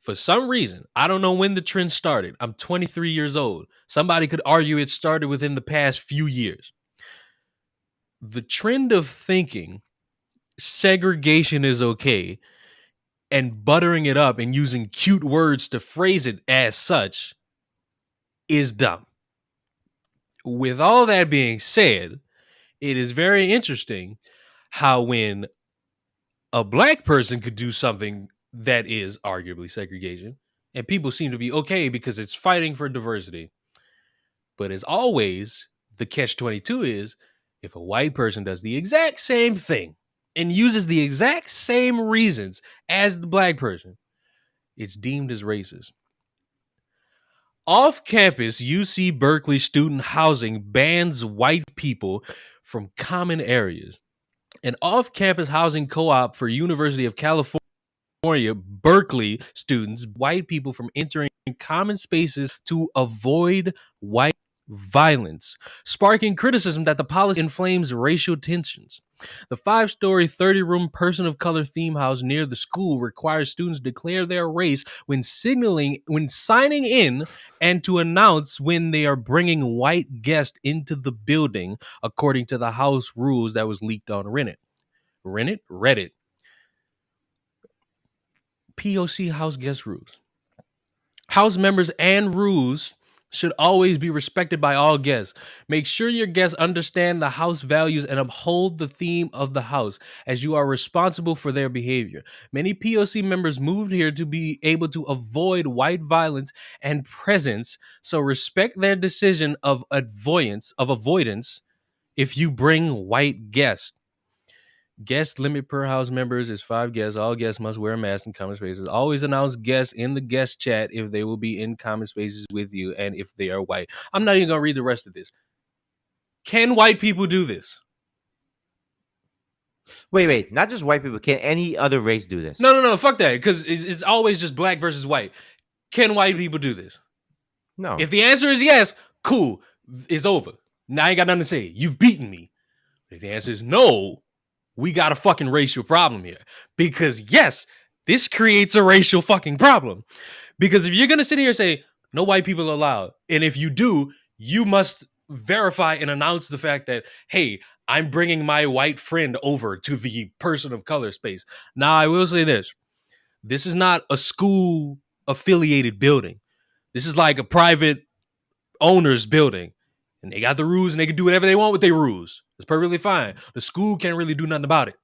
For some reason, I don't know when the trend started. I'm 23 years old. Somebody could argue it started within the past few years. The trend of thinking segregation is okay and buttering it up and using cute words to phrase it as such is dumb. With all that being said, it is very interesting how when a black person could do something that is arguably segregation, and people seem to be okay because it's fighting for diversity. But as always, the catch-22 is if a white person does the exact same thing and uses the exact same reasons as the black person, it's deemed as racist. Off-campus, UC Berkeley student housing bans white people from common areas. An off-campus housing co-op for University of California, Berkeley students, white people from entering common spaces to avoid white violence, sparking criticism that the policy inflames racial tensions. The 5-story, 30-room person of color theme house near the school requires students declare their race when signing in and to announce when they are bringing white guests into the building, according to the house rules that was leaked on Reddit. POC house guest rules. House members and rules should always be respected by all guests. Make sure your guests understand the house values and uphold the theme of the house, as you are responsible for their behavior. Many POC members moved here to be able to avoid white violence and presence, so respect their decision of avoidance if you bring white guests. Guest limit per house members is 5 guests. All guests must wear a mask in common spaces. Always announce guests in the guest chat if they will be in common spaces with you and if they are white. I'm not even going to read the rest of this. Can white people do this? Wait. Not just white people. Can any other race do this? No. Fuck that. Because it's always just black versus white. Can white people do this? No. If the answer is yes, cool. It's over. Now I ain't got nothing to say. You've beaten me. If the answer is no, we got a fucking racial problem here. Because yes, this creates a racial fucking problem. Because if you're going to sit here and say, no white people allowed, and if you do, you must verify and announce the fact that, hey, I'm bringing my white friend over to the person of color space. Now, I will say this. This is not a school affiliated building. This is like a private owner's building. And they got the rules and they can do whatever they want with their rules. It's perfectly fine. The school can't really do nothing about it.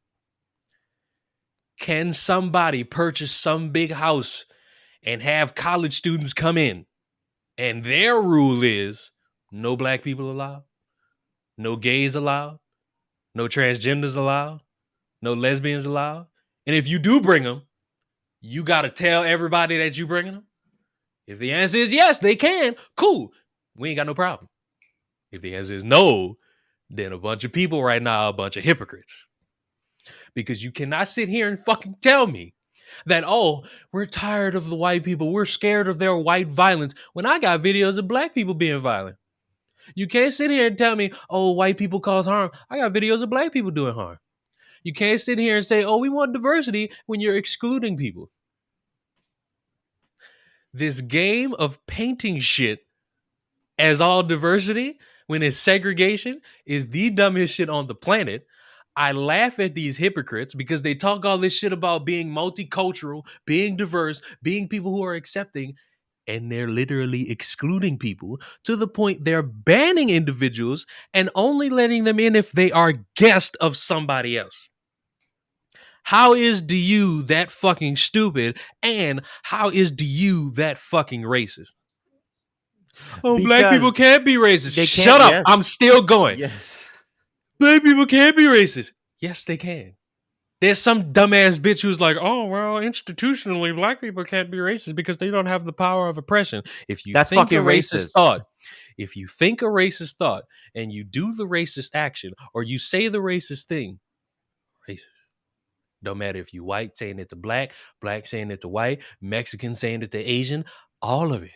Can somebody purchase some big house and have college students come in and their rule is no black people allowed, no gays allowed, no transgenders allowed, no lesbians allowed? And if you do bring them, you got to tell everybody that you bringing them? If the answer is yes, they can. Cool. We ain't got no problem. If the answer is no, then a bunch of people right now are a bunch of hypocrites. Because you cannot sit here and fucking tell me that, oh, we're tired of the white people. We're scared of their white violence. When I got videos of black people being violent. You can't sit here and tell me, oh, white people cause harm. I got videos of black people doing harm. You can't sit here and say, oh, we want diversity when you're excluding people. This game of painting shit as all diversity when it's segregation is the dumbest shit on the planet. I laugh at these hypocrites because they talk all this shit about being multicultural, being diverse, being people who are accepting, and they're literally excluding people to the point they're banning individuals and only letting them in if they are guests of somebody else. How is DU that fucking stupid? And how is DU that fucking racist? Oh, Because black people can't be racist. they Shut can't- up. yes. I'm still going. Yes. Black people can't be racist. Yes, they can. There's some dumbass bitch who's like, oh, well, institutionally, black people can't be racist because they don't have the power of oppression. If you That's think a fucking racist racist. thought, if you think a racist thought and you do the racist action or you say the racist thing, racist. Don't matter if you white saying it to black, black saying it to white, Mexican saying it to Asian, all of it.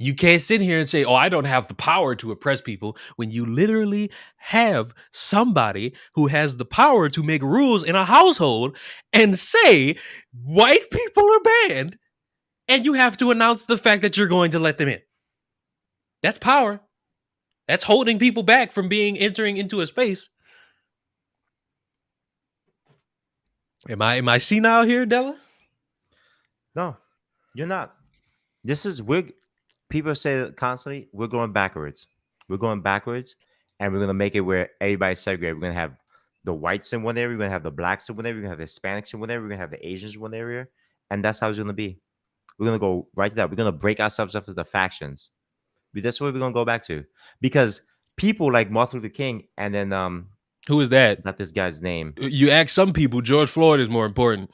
You can't sit here and say, oh, I don't have the power to oppress people when you literally have somebody who has the power to make rules in a household and say white people are banned and you have to announce the fact that you're going to let them in. That's power. That's holding people back from entering into a space. Am I senile here, Della? No, you're not. This is we're people say constantly we're going backwards. We're going backwards, and we're gonna make it where everybody's segregated. We're gonna have the whites in one area, we're gonna have the blacks in one area, we're gonna have the Hispanics in one area, we're gonna have the Asians in one area, and that's how it's gonna be. We're gonna go right to that. We're gonna break ourselves up into the factions. But that's what we're gonna go back to. Because people like Martin Luther King and then Who is that? not this guy's name. You ask some people, George Floyd is more important.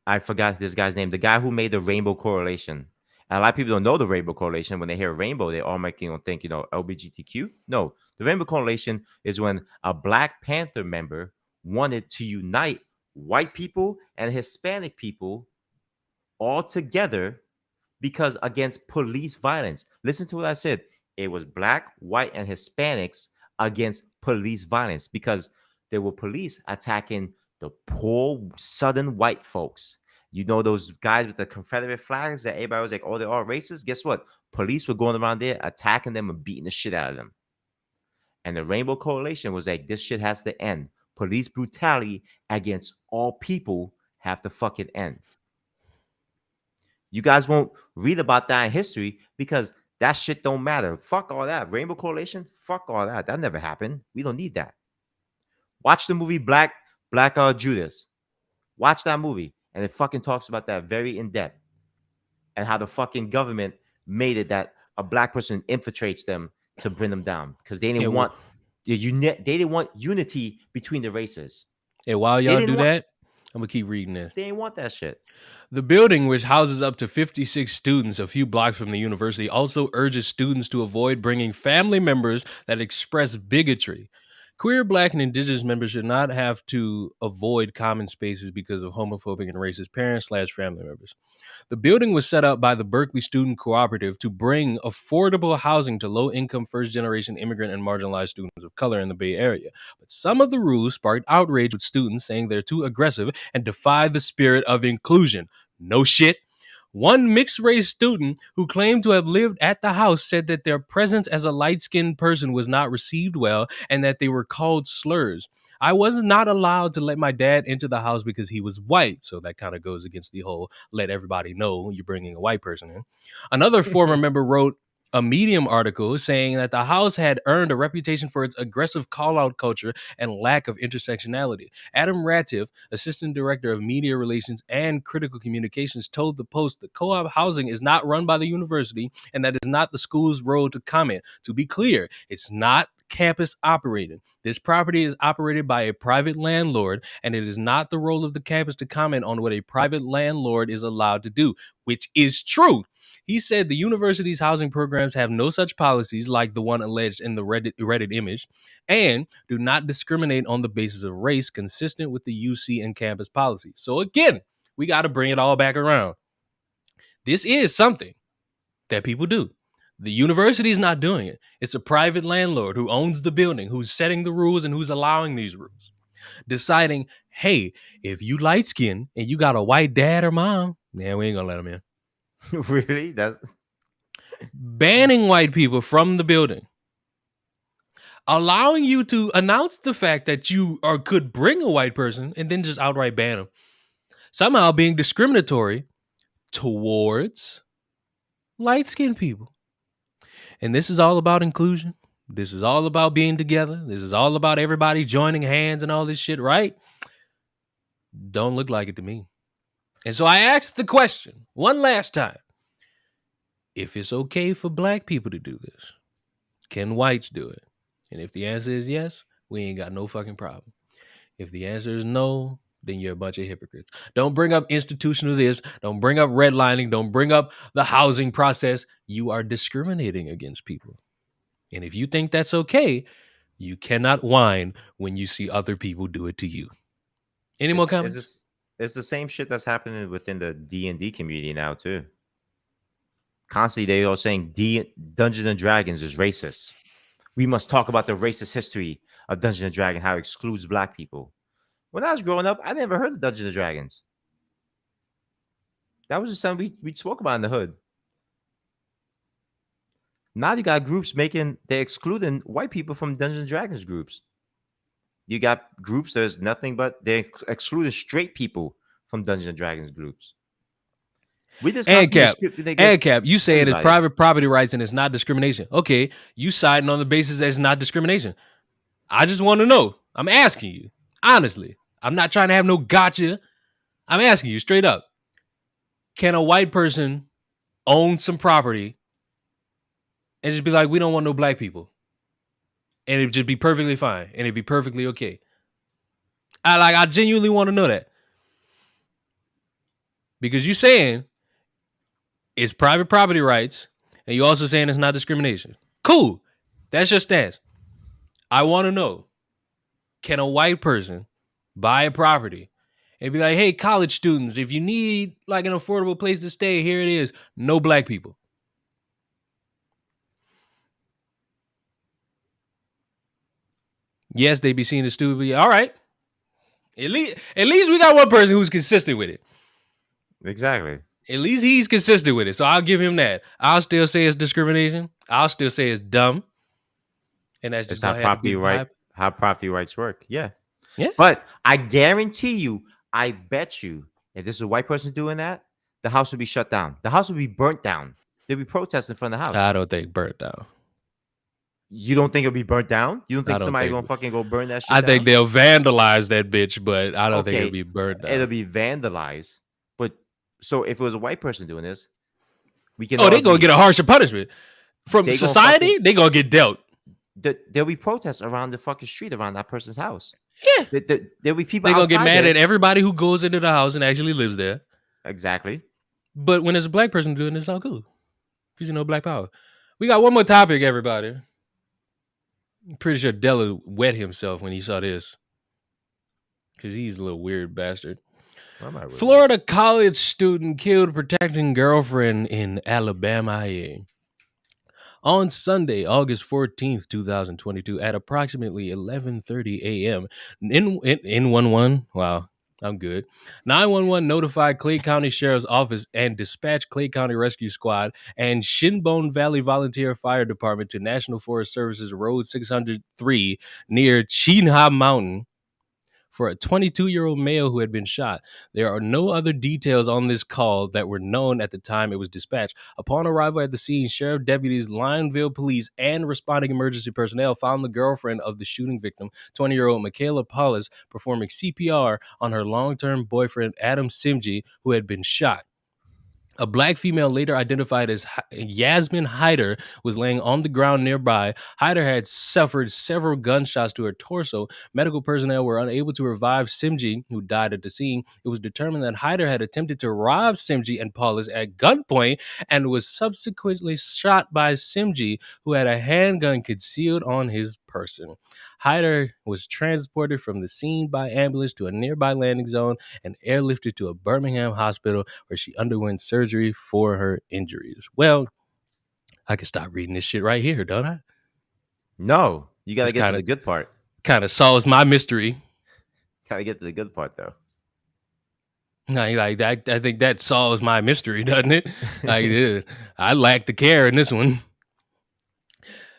I forgot this guy's name. The guy who made the rainbow correlation. And a lot of people don't know the rainbow correlation. When they hear rainbow, they automatically think, LGBTQ. No, the rainbow correlation is when a Black Panther member wanted to unite white people and Hispanic people all together because against police violence. Listen to what I said. It was black, white, and Hispanics against police violence because there were police attacking the poor southern white folks. You know those guys with the Confederate flags that everybody was like, oh, they're all racist? Guess what? Police were going around there attacking them and beating the shit out of them. And the Rainbow Coalition was like, this shit has to end. Police brutality against all people have to fucking end. You guys won't read about that in history because that shit don't matter. Fuck all that. Rainbow Coalition, fuck all that. That never happened. We don't need that. Watch the movie Black Judas. Watch that movie. And it fucking talks about that very in depth. And how the fucking government made it that a black person infiltrates them to bring them down. Because they didn't want they didn't want unity between the races. And while y'all do that, I'm going to keep reading this. They didn't want that shit. The building, which houses up to 56 students a few blocks from the university, also urges students to avoid bringing family members that express bigotry. Queer, black, and indigenous members should not have to avoid common spaces because of homophobic and racist parents/family members. The building was set up by the Berkeley Student Cooperative to bring affordable housing to low-income first-generation immigrant and marginalized students of color in the Bay Area. But some of the rules sparked outrage with students saying they're too aggressive and defy the spirit of inclusion. No shit. One mixed-race student who claimed to have lived at the house said that their presence as a light-skinned person was not received well and that they were called slurs. I was not allowed to let my dad into the house because he was white. So that kind of goes against the whole let everybody know you're bringing a white person in. Another former member wrote a Medium article saying that the house had earned a reputation for its aggressive call-out culture and lack of intersectionality. Adam Ratiff, assistant director of media relations and critical communications, told the Post that co-op housing is not run by the university and that is not the school's role to comment. To be clear, it's not campus operated. This property is operated by a private landlord, and it is not the role of the campus to comment on what a private landlord is allowed to do, which is true. He said the university's housing programs have no such policies like the one alleged in the Reddit image and do not discriminate on the basis of race consistent with the UC and campus policy. So again, we got to bring it all back around. This is something that people do. The university is not doing it. It's a private landlord who owns the building, who's setting the rules and who's allowing these rules. Deciding, hey, if you light skin and you got a white dad or mom, man, we ain't gonna let them in. Really? That's banning white people from the building, allowing you to announce the fact that you could bring a white person and then just outright ban them, somehow being discriminatory towards light-skinned people. And this is all about inclusion. This is all about being together. This is all about everybody joining hands and all this shit, right? Don't look like it to me. And so I asked the question one last time. If it's okay for black people to do this, can whites do it? And if the answer is yes, we ain't got no fucking problem. If the answer is no, then you're a bunch of hypocrites. Don't bring up institutional this. Don't bring up redlining. Don't bring up the housing process. You are discriminating against people. And if you think that's okay, you cannot whine when you see other people do it to you. Any more comments? It's the same shit that's happening within the D&D community now too. Constantly, they are saying Dungeons and Dragons is racist. We must talk about the racist history of Dungeons and Dragons, how it excludes black people. When I was growing up, I never heard of Dungeons and Dragons. That was just something we spoke about in the hood. Now you got groups they're excluding white people from Dungeons and Dragons groups. You got groups there's nothing but they're excluding straight people from Dungeons and Dragons groups. We just ANCAP, you saying it's private property rights and it's not discrimination. Okay, you siding on the basis that it's not discrimination. I just want to know. I'm asking you, honestly. I'm not trying to have no gotcha. I'm asking you straight up. Can a white person own some property and just be like, we don't want no black people? And it'd just be perfectly fine. And it'd be perfectly okay. I genuinely want to know that. Because you're saying it's private property rights, and you're also saying it's not discrimination. Cool. That's your stance. I want to know, can a white person buy a property and be like, hey, college students, if you need like an affordable place to stay, here it is. No black people. Yes, they be seen as stupid. All right. At least we got one person who's consistent with it. Exactly. At least he's consistent with it. So I'll give him that. I'll still say it's discrimination. I'll still say it's dumb. And that's just how property rights work. Yeah. But I guarantee you, I bet you, if this is a white person doing that, the house would be shut down. The house would be burnt down. There'd be protests in front of the house. I don't think burnt down. You don't think it'll be burnt down? You don't think somebody gonna fucking go burn that shit down? I think they'll vandalize that bitch, but I don't think it'll be burnt down. It'll be vandalized. But so if it was a white person doing this, we can. They're gonna get a harsher punishment from society. They're gonna get dealt. There'll be protests around the fucking street around that person's house. Yeah, there'll be people. They're gonna get mad at everybody who goes into the house and actually lives there. Exactly. But when there's a black person doing it, it's all cool because black power. We got one more topic, everybody. I'm pretty sure Della wet himself when he saw this because he's a little weird bastard. Florida college student killed protecting girlfriend in Alabama. On Sunday, August 14th, 2022, at approximately 11:30 a.m., in 11, wow, I'm good. 911 notified Clay County Sheriff's Office and dispatched Clay County Rescue Squad and Shinbone Valley Volunteer Fire Department to National Forest Services Road 603 near Chinha Mountain for a 22-year-old male who had been shot. There are no other details on this call that were known at the time it was dispatched. Upon arrival at the scene, sheriff deputies, Lineville police, and responding emergency personnel found the girlfriend of the shooting victim, 20-year-old Michaela Paulus, performing CPR on her long-term boyfriend, Adam Simji, who had been shot. A black female later identified as Yasmin Hyder was laying on the ground nearby. Hyder had suffered several gunshots to her torso. Medical personnel were unable to revive Simji, who died at the scene. It was determined that Hyder had attempted to rob Simji and Paulus at gunpoint and was subsequently shot by Simji, who had a handgun concealed on his person. Hyder was transported from the scene by ambulance to a nearby landing zone and airlifted to a Birmingham hospital where she underwent surgery for her injuries. Well, I can stop reading this shit right here, don't I? No, you got to get to the good part. Kind of solves my mystery. Got to get to the good part, though. No, like I think that solves my mystery, doesn't it? Like, I lack the care in this one.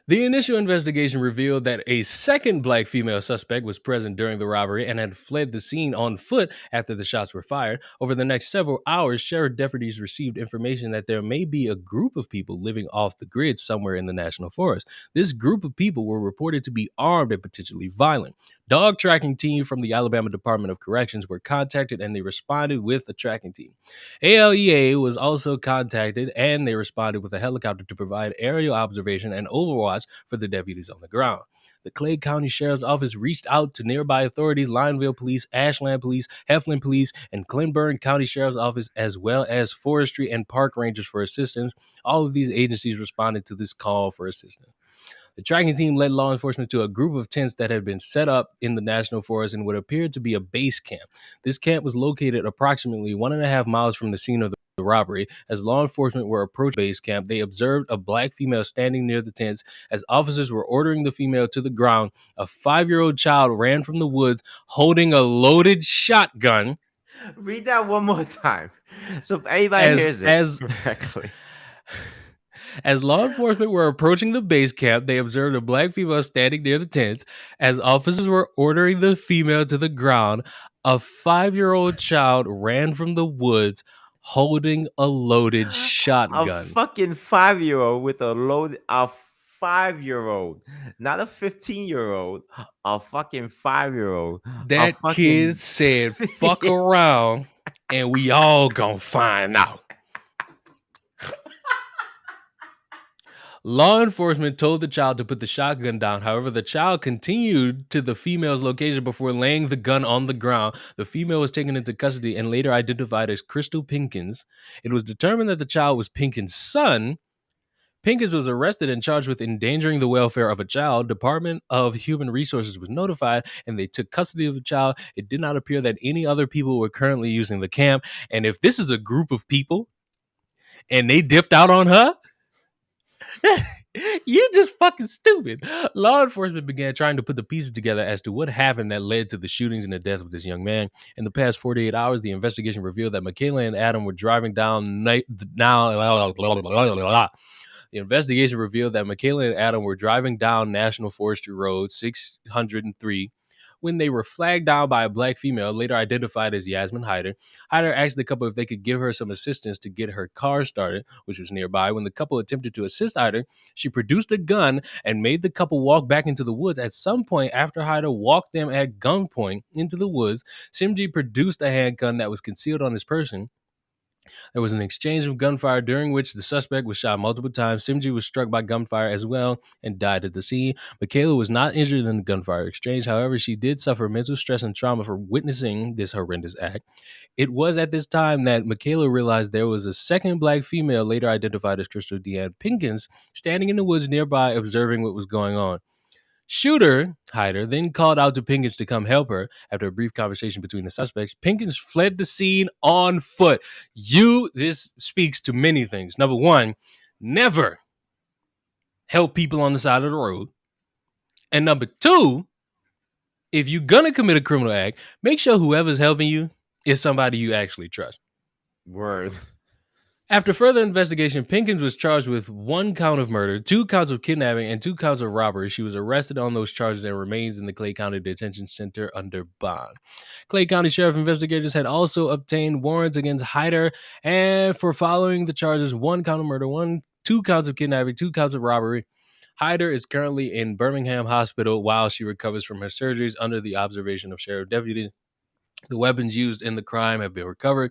The initial investigation revealed that a second black female suspect was present during the robbery and had fled the scene on foot after the shots were fired. Over the next several hours, sheriff deputies received information that there may be a group of people living off the grid somewhere in the national forest. This group of people were reported to be armed and potentially violent. Dog tracking team from the Alabama Department of Corrections were contacted and they responded with a tracking team. ALEA was also contacted and they responded with a helicopter to provide aerial observation and overwatch for the deputies on the ground. The Clay County Sheriff's Office reached out to nearby authorities, Lineville Police, Ashland Police, Heflin Police, and Clinburn County Sheriff's Office, as well as forestry and park rangers for assistance. All of these agencies responded to this call for assistance. The tracking team led law enforcement to a group of tents that had been set up in the national forest in what appeared to be a base camp. This camp was located approximately 1.5 miles from the scene of the robbery. As law enforcement were approaching base camp, they observed a black female standing near the tents. As officers were ordering the female to the ground, a 5-year-old child ran from the woods holding a loaded shotgun. Read that one more time, so if anybody hears it correctly. As law enforcement were approaching the base camp, they observed a black female standing near the tents. As officers were ordering the female to the ground, a 5-year-old child ran from the woods holding a loaded shotgun. A fucking 5-year-old with a loaded... A 5-year-old, not a 15-year-old. A fucking 5-year-old. That kid said, fuck around, and we all gonna find out. Law enforcement told the child to put the shotgun down. However, the child continued to the female's location before laying the gun on the ground. The female was taken into custody and later identified as Crystal Pinkins. It was determined that the child was Pinkins' son. Pinkins was arrested and charged with endangering the welfare of a child. Department of Human Resources was notified and they took custody of the child. It did not appear that any other people were currently using the camp. And if this is a group of people and they dipped out on her, you just fucking stupid. Law enforcement began trying to put the pieces together as to what happened that led to the shootings and the death of this young man. In the past 48 hours, the investigation revealed that Michaela and Adam were driving down The investigation revealed that Michaela and Adam were driving down National Forestry Road 603 when they were flagged down by a black female, later identified as Yasmin Hyder. Hyder asked the couple if they could give her some assistance to get her car started, which was nearby. When the couple attempted to assist Hyder, she produced a gun and made the couple walk back into the woods. At some point, after Hyder walked them at gunpoint into the woods, Simji produced a handgun that was concealed on his person. There was an exchange of gunfire during which the suspect was shot multiple times. Simji was struck by gunfire as well and died at the scene. Michaela was not injured in the gunfire exchange. However, she did suffer mental stress and trauma for witnessing this horrendous act. It was at this time that Michaela realized there was a second black female, later identified as Crystal Deanne Pinkins, standing in the woods nearby observing what was going on. Shooter, Hyder, then called out to Pinkins to come help her. After a brief conversation between the suspects, Pinkins fled the scene on foot. This speaks to many things. Number one, never help people on the side of the road. And number two, if you're going to commit a criminal act, make sure whoever's helping you is somebody you actually trust. Word. After further investigation, Pinkins was charged with 1 count of murder, 2 counts of kidnapping, and 2 counts of robbery. She was arrested on those charges and remains in the Clay County Detention Center under bond. Clay County Sheriff investigators had also obtained warrants against Hyder and for following the charges: 1 count of murder, 2 counts of kidnapping, 2 counts of robbery. Hyder is currently in Birmingham Hospital while she recovers from her surgeries under the observation of sheriff deputies. The weapons used in the crime have been recovered.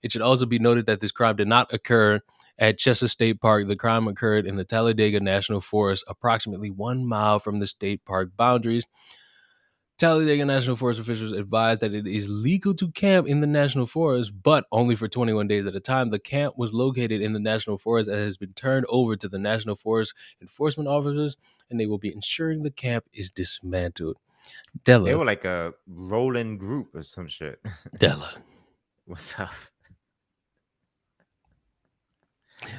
It should also be noted that this crime did not occur at Chester State Park. The crime occurred in the Talladega National Forest, approximately 1 mile from the state park boundaries. Talladega National Forest officials advised that it is legal to camp in the National Forest, but only for 21 days at a time. The camp was located in the National Forest and has been turned over to the National Forest enforcement officers, and they will be ensuring the camp is dismantled. Della. They were like a rolling group or some shit. Della. What's up?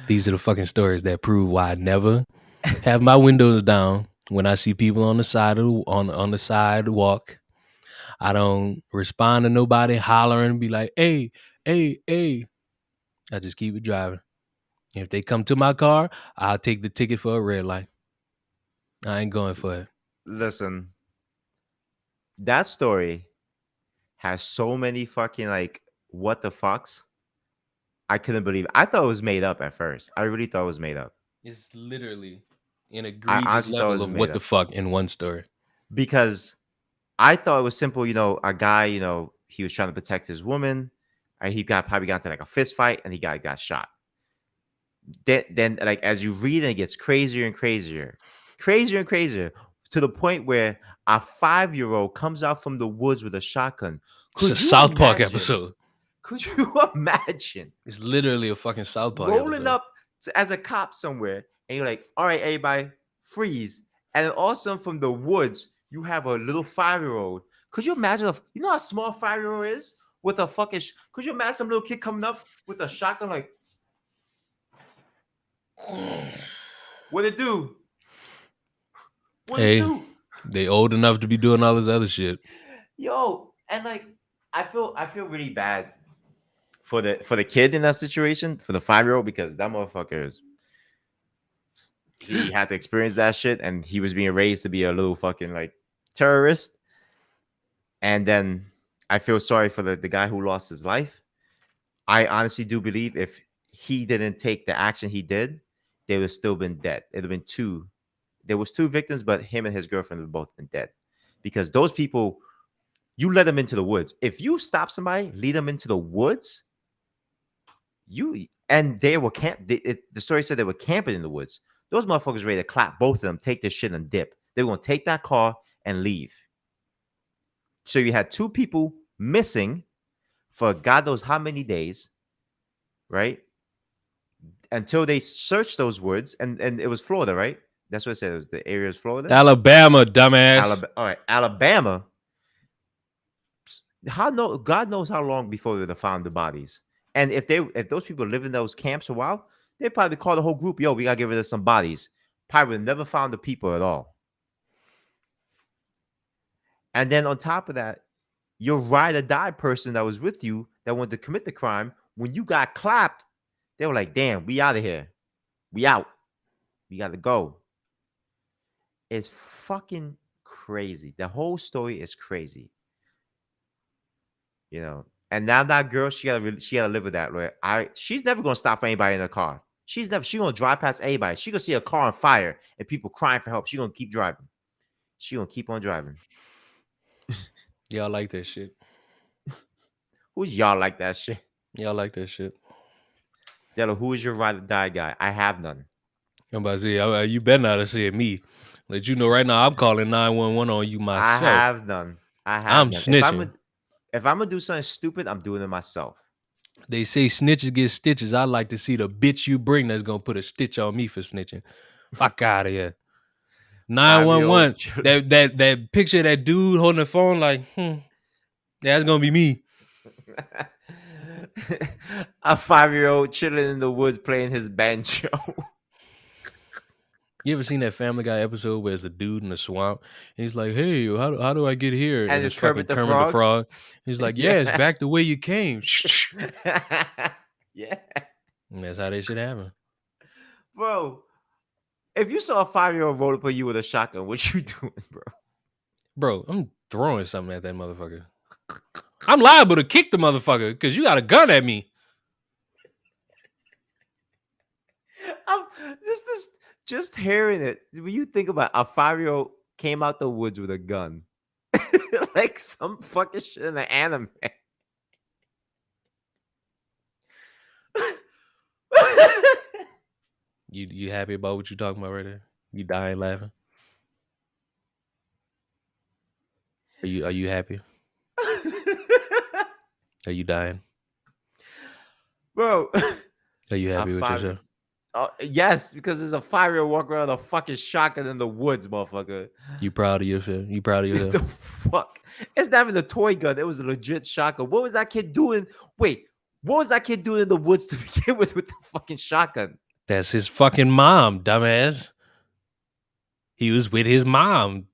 These are the fucking stories that prove why I never have my windows down when I see people on the side of on the sidewalk. I don't respond to nobody hollering and be like, hey, hey, hey. I just keep it driving. If they come to my car, I'll take the ticket for a red light. I ain't going for it. Listen, that story has so many fucking like what the fucks. I couldn't believe it. I thought it was made up at first. I really thought it was made up. It's literally an egregious level of what the fuck in one story. Because I thought it was simple, a guy, he was trying to protect his woman, and he probably got into like a fist fight, and he got shot. Then like as you read, it gets crazier and crazier. to the point where a 5-year-old comes out from the woods with a shotgun. It's a Could you South Park imagine- episode. Could you imagine It's literally a fucking South Park rolling episode. up as a cop somewhere and you're like, all right, everybody, freeze. And then all of a sudden from the woods, you have a little 5-year-old. Could you imagine you know how small a 5-year-old is with a fucking could you imagine some little kid coming up with a shotgun like what it do? What Hey. it do? They old enough to be doing all this other shit. Yo, and like I feel really bad for the kid in that situation, for the 5-year-old, because that motherfucker he had to experience that shit and he was being raised to be a little fucking like terrorist. And then I feel sorry for the guy who lost his life. I honestly do believe if he didn't take the action he did, they would have still been dead. It'd have been two. There was 2 victims, but him and his girlfriend would both been dead. Because those people, you let them into the woods. If you stop somebody, lead them into the woods, they were the story said they were camping in the woods. Those motherfuckers ready to clap both of them, take this shit and dip. They were gonna take that car and leave. So you had 2 people missing for God knows how many days, right? Until they searched those woods, and it was Florida, right? That's what it said. It was the area of Florida. Alabama, dumbass. All right, Alabama. God knows how long before they would have found the bodies. And if those people live in those camps a while, they probably call the whole group, yo, we gotta get rid of some bodies. Probably never found the people at all. And then on top of that, your ride or die person that was with you that wanted to commit the crime, when you got clapped, they were like, damn, we out of here. We out. We gotta go. It's fucking crazy. The whole story is crazy. You know, and now that girl, she gotta live with that. Right? She's never gonna stop for anybody in the car. She gonna drive past anybody. She gonna see a car on fire and people crying for help. She gonna keep driving. She gonna keep on driving. Y'all like that shit. Who's y'all like that shit? Y'all like that shit. Della, who is your ride or die guy? I have none. I'm about to say, you better not have said me. Let you know right now, I'm calling 911 on you myself. I have none. I'm none. snitching. If I'm gonna do something stupid, I'm doing it myself. They say snitches get stitches. I like to see the bitch you bring that's gonna put a stitch on me for snitching. Fuck out of here. 911. That picture of that dude holding the phone like, that's gonna be me. A 5-year-old chilling in the woods playing his banjo. You ever seen that Family Guy episode where it's a dude in the swamp and he's like, hey, how do I get here? And it's Kermit fucking the Kermit the Frog? Frog. He's like, yeah, it's back the way you came. Yeah. And that's how they should happen. Bro, if you saw a 5-year-old roll up on you with a shotgun, what you doing, bro? Bro, I'm throwing something at that motherfucker. I'm liable to kick the motherfucker because you got a gun at me. Just hearing it, when you think about a 5-year-old came out the woods with a gun, like some fucking shit in an anime. You happy about what you talking about right there? You dying laughing? Are you happy? Are you dying? Bro, Are you happy with yourself? Yes, because there's a 5-year-old walking around with a fucking shotgun in the woods, motherfucker. You proud of yourself? You proud of What yourself? the fuck? It's not even a toy gun. It was a legit shotgun. What was that kid doing? Wait, what was that kid doing in the woods to begin with the fucking shotgun? That's his fucking mom, dumbass. He was with his mom.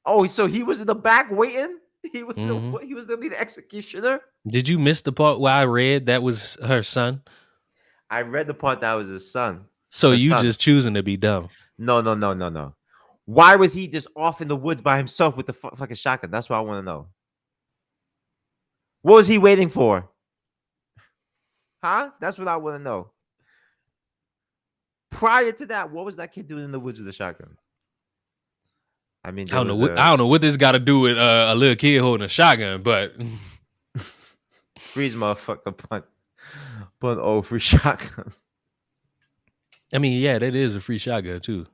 Oh, so he was in the back waiting? He was Mhm. he was gonna be the executioner? Did you miss the part where I read that was her son? I read the part that was his son. So His you son. just choosing to be dumb. No. Why was he just off in the woods by himself with the fucking shotgun? That's what I want to know. What was he waiting for? Huh? That's what I want to know. Prior to that, what was that kid doing in the woods with the shotguns? I mean, I don't know what this got to do with a little kid holding a shotgun, but freeze motherfucker punt old free shotgun. I mean, yeah, that is a free shotgun too.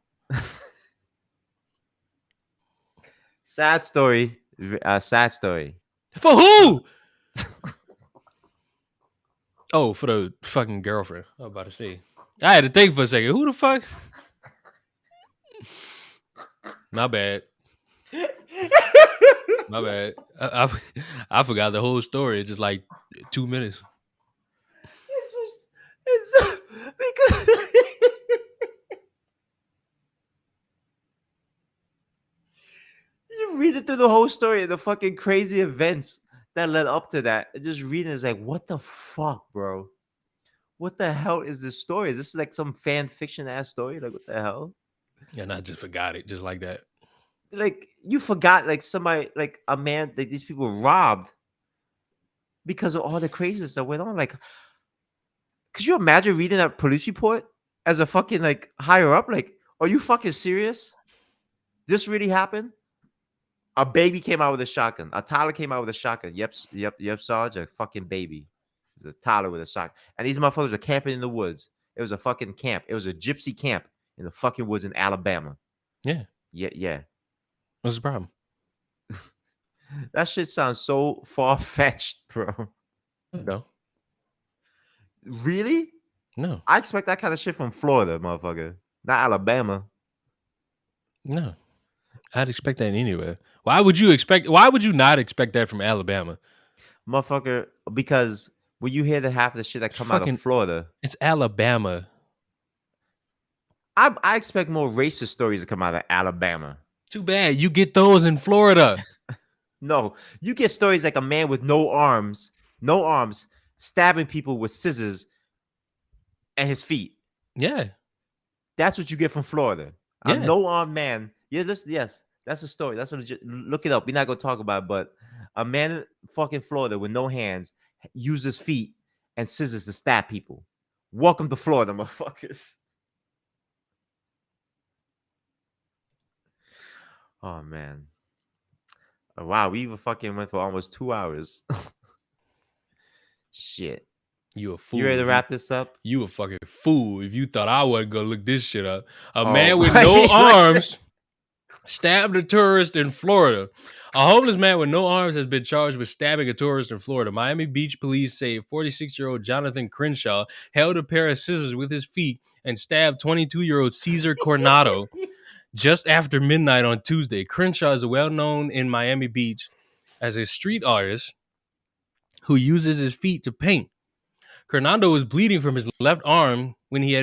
Sad story. Sad story. For who? Oh, for the fucking girlfriend. I was about to say. I had to think for a second. Who the fuck? My bad. My bad. I forgot the whole story in just like 2 minutes. It's because you read it through the whole story, the fucking crazy events that led up to that. And just reading is like, what the fuck, bro? What the hell is this story? Is this like some fan fiction ass story? Like, what the hell? And I just forgot it just like that. Like, you forgot, like, somebody, like a man, like these people robbed because of all the craziness that went on. Like, could you imagine reading that police report as a fucking like higher up? Like, are you fucking serious? This really happened? A baby came out with a shotgun. A toddler came out with a shotgun. Yep, Sarge, a fucking baby. It was a toddler with a shotgun. And these motherfuckers were camping in the woods. It was a fucking camp. It was a gypsy camp in the fucking woods in Alabama. Yeah. Yeah. What's the problem? That shit sounds so far-fetched, bro. No. Really? No. I expect that kind of shit from Florida, motherfucker. Not Alabama. No. I'd expect that anywhere. Why would you not expect that from Alabama? Motherfucker, because when you hear the half of the shit that come out of Florida, it's Alabama. I expect more racist stories to come out of Alabama. Too bad. You get those in Florida. No, you get stories like a man with no arms, stabbing people with scissors and his feet. Yeah. That's what you get from Florida. Yeah. A no-armed man. Yeah, yes, that's a story. That's a legit. Look it up. We're not gonna talk about it, but a man in fucking Florida with no hands uses feet and scissors to stab people. Welcome to Florida, motherfuckers. Oh man. Oh, wow, we even fucking went for almost 2 hours. Shit. You a fool. You ready to wrap this up? You a fucking fool if you thought I wasn't gonna look this shit up. A man with no arms stabbed a tourist in Florida. A homeless man with no arms has been charged with stabbing a tourist in Florida. Miami Beach police say 46-year-old Jonathan Crenshaw held a pair of scissors with his feet and stabbed 22-year-old Cesar Coronado just after midnight on Tuesday. Crenshaw is well known in Miami Beach as a street artist who uses his feet to paint. Coronado was bleeding from his left arm when he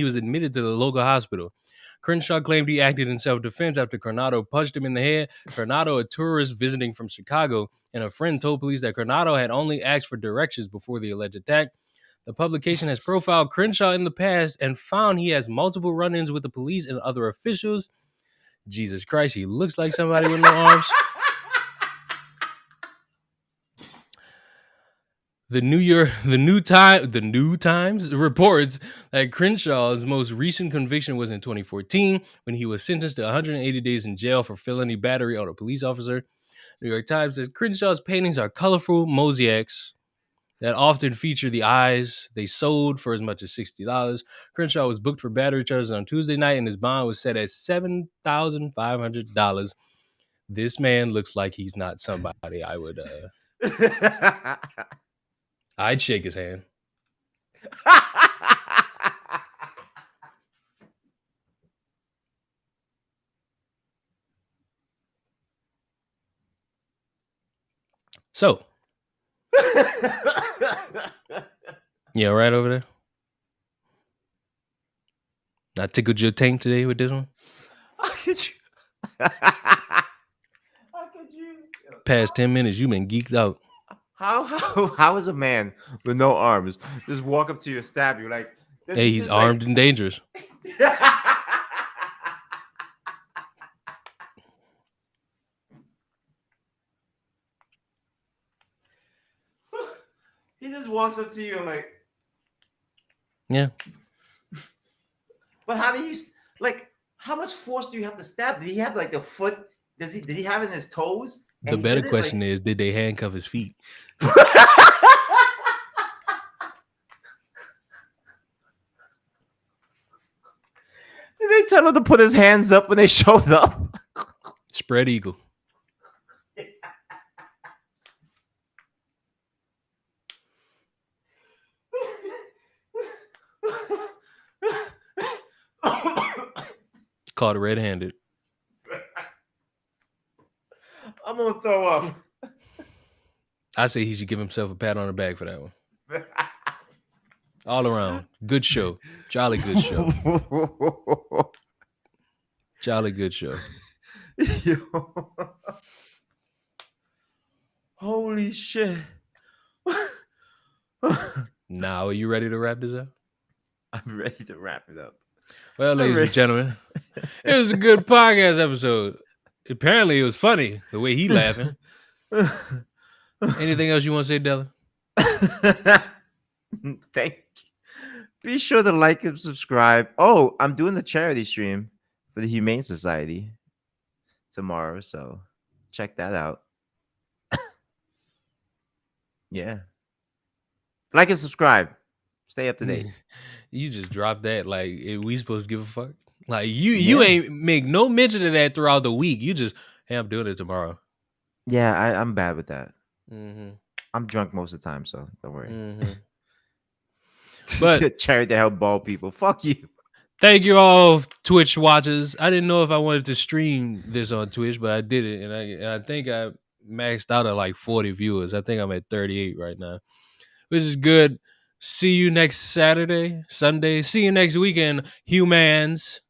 was admitted to the local hospital. Crenshaw claimed he acted in self-defense after Coronado punched him in the head. Coronado, a tourist visiting from Chicago, and a friend told police that Coronado had only asked for directions before the alleged attack. The publication has profiled Crenshaw in the past and found he has multiple run-ins with the police and other officials. Jesus Christ, he looks like somebody with no arms. The New Times reports that Crenshaw's most recent conviction was in 2014 when he was sentenced to 180 days in jail for felony battery on a police officer. New York Times says Crenshaw's paintings are colorful mosaics that often feature the eyes. They sold for as much as $60. Crenshaw was booked for battery charges on Tuesday night, and his bond was set at $7,500. This man looks like he's not somebody I would... I'd shake his hand. So, you all right over there? I tickled your tank today with this one? How could you? Past 10 minutes, you've been geeked out. How is a man with no arms just walk up to you and stab you? Like, hey, he's armed and dangerous. He just walks up to you and like, yeah. But how do you like? How much force do you have to stab? Did he have like the foot? Did he have it in his toes? The better question is, did they handcuff his feet? Did they tell him to put his hands up when they showed up? Spread eagle. caught red-handed. I'm gonna throw up. I say he should give himself a pat on the back for that one. All around. Good show. Jolly good show. Jolly good show. Yo. Holy shit. Now, are you ready to wrap this up? I'm ready to wrap it up. Well, ladies ready. and gentlemen, it was a good podcast episode. Apparently, it was funny the way he laughing. Anything else you want to say, Della? Thank you. Be sure to like and subscribe. Oh, I'm doing the charity stream for the Humane Society tomorrow, so check that out. Yeah. Like and subscribe. Stay up to date. You just dropped that like we supposed to give a fuck? Like you ain't make no mention of that throughout the week. You just, hey, I'm doing it tomorrow. Yeah, I'm bad with that. Mm-hmm. I'm drunk most of the time, so don't worry. Mm-hmm. But charity to help bald people. Fuck you. Thank you all, Twitch watchers. I didn't know if I wanted to stream this on Twitch, but I did it, and I think I maxed out at like 40 viewers. I think I'm at 38 right now, which is good. See you next Sunday. See you next weekend, humans.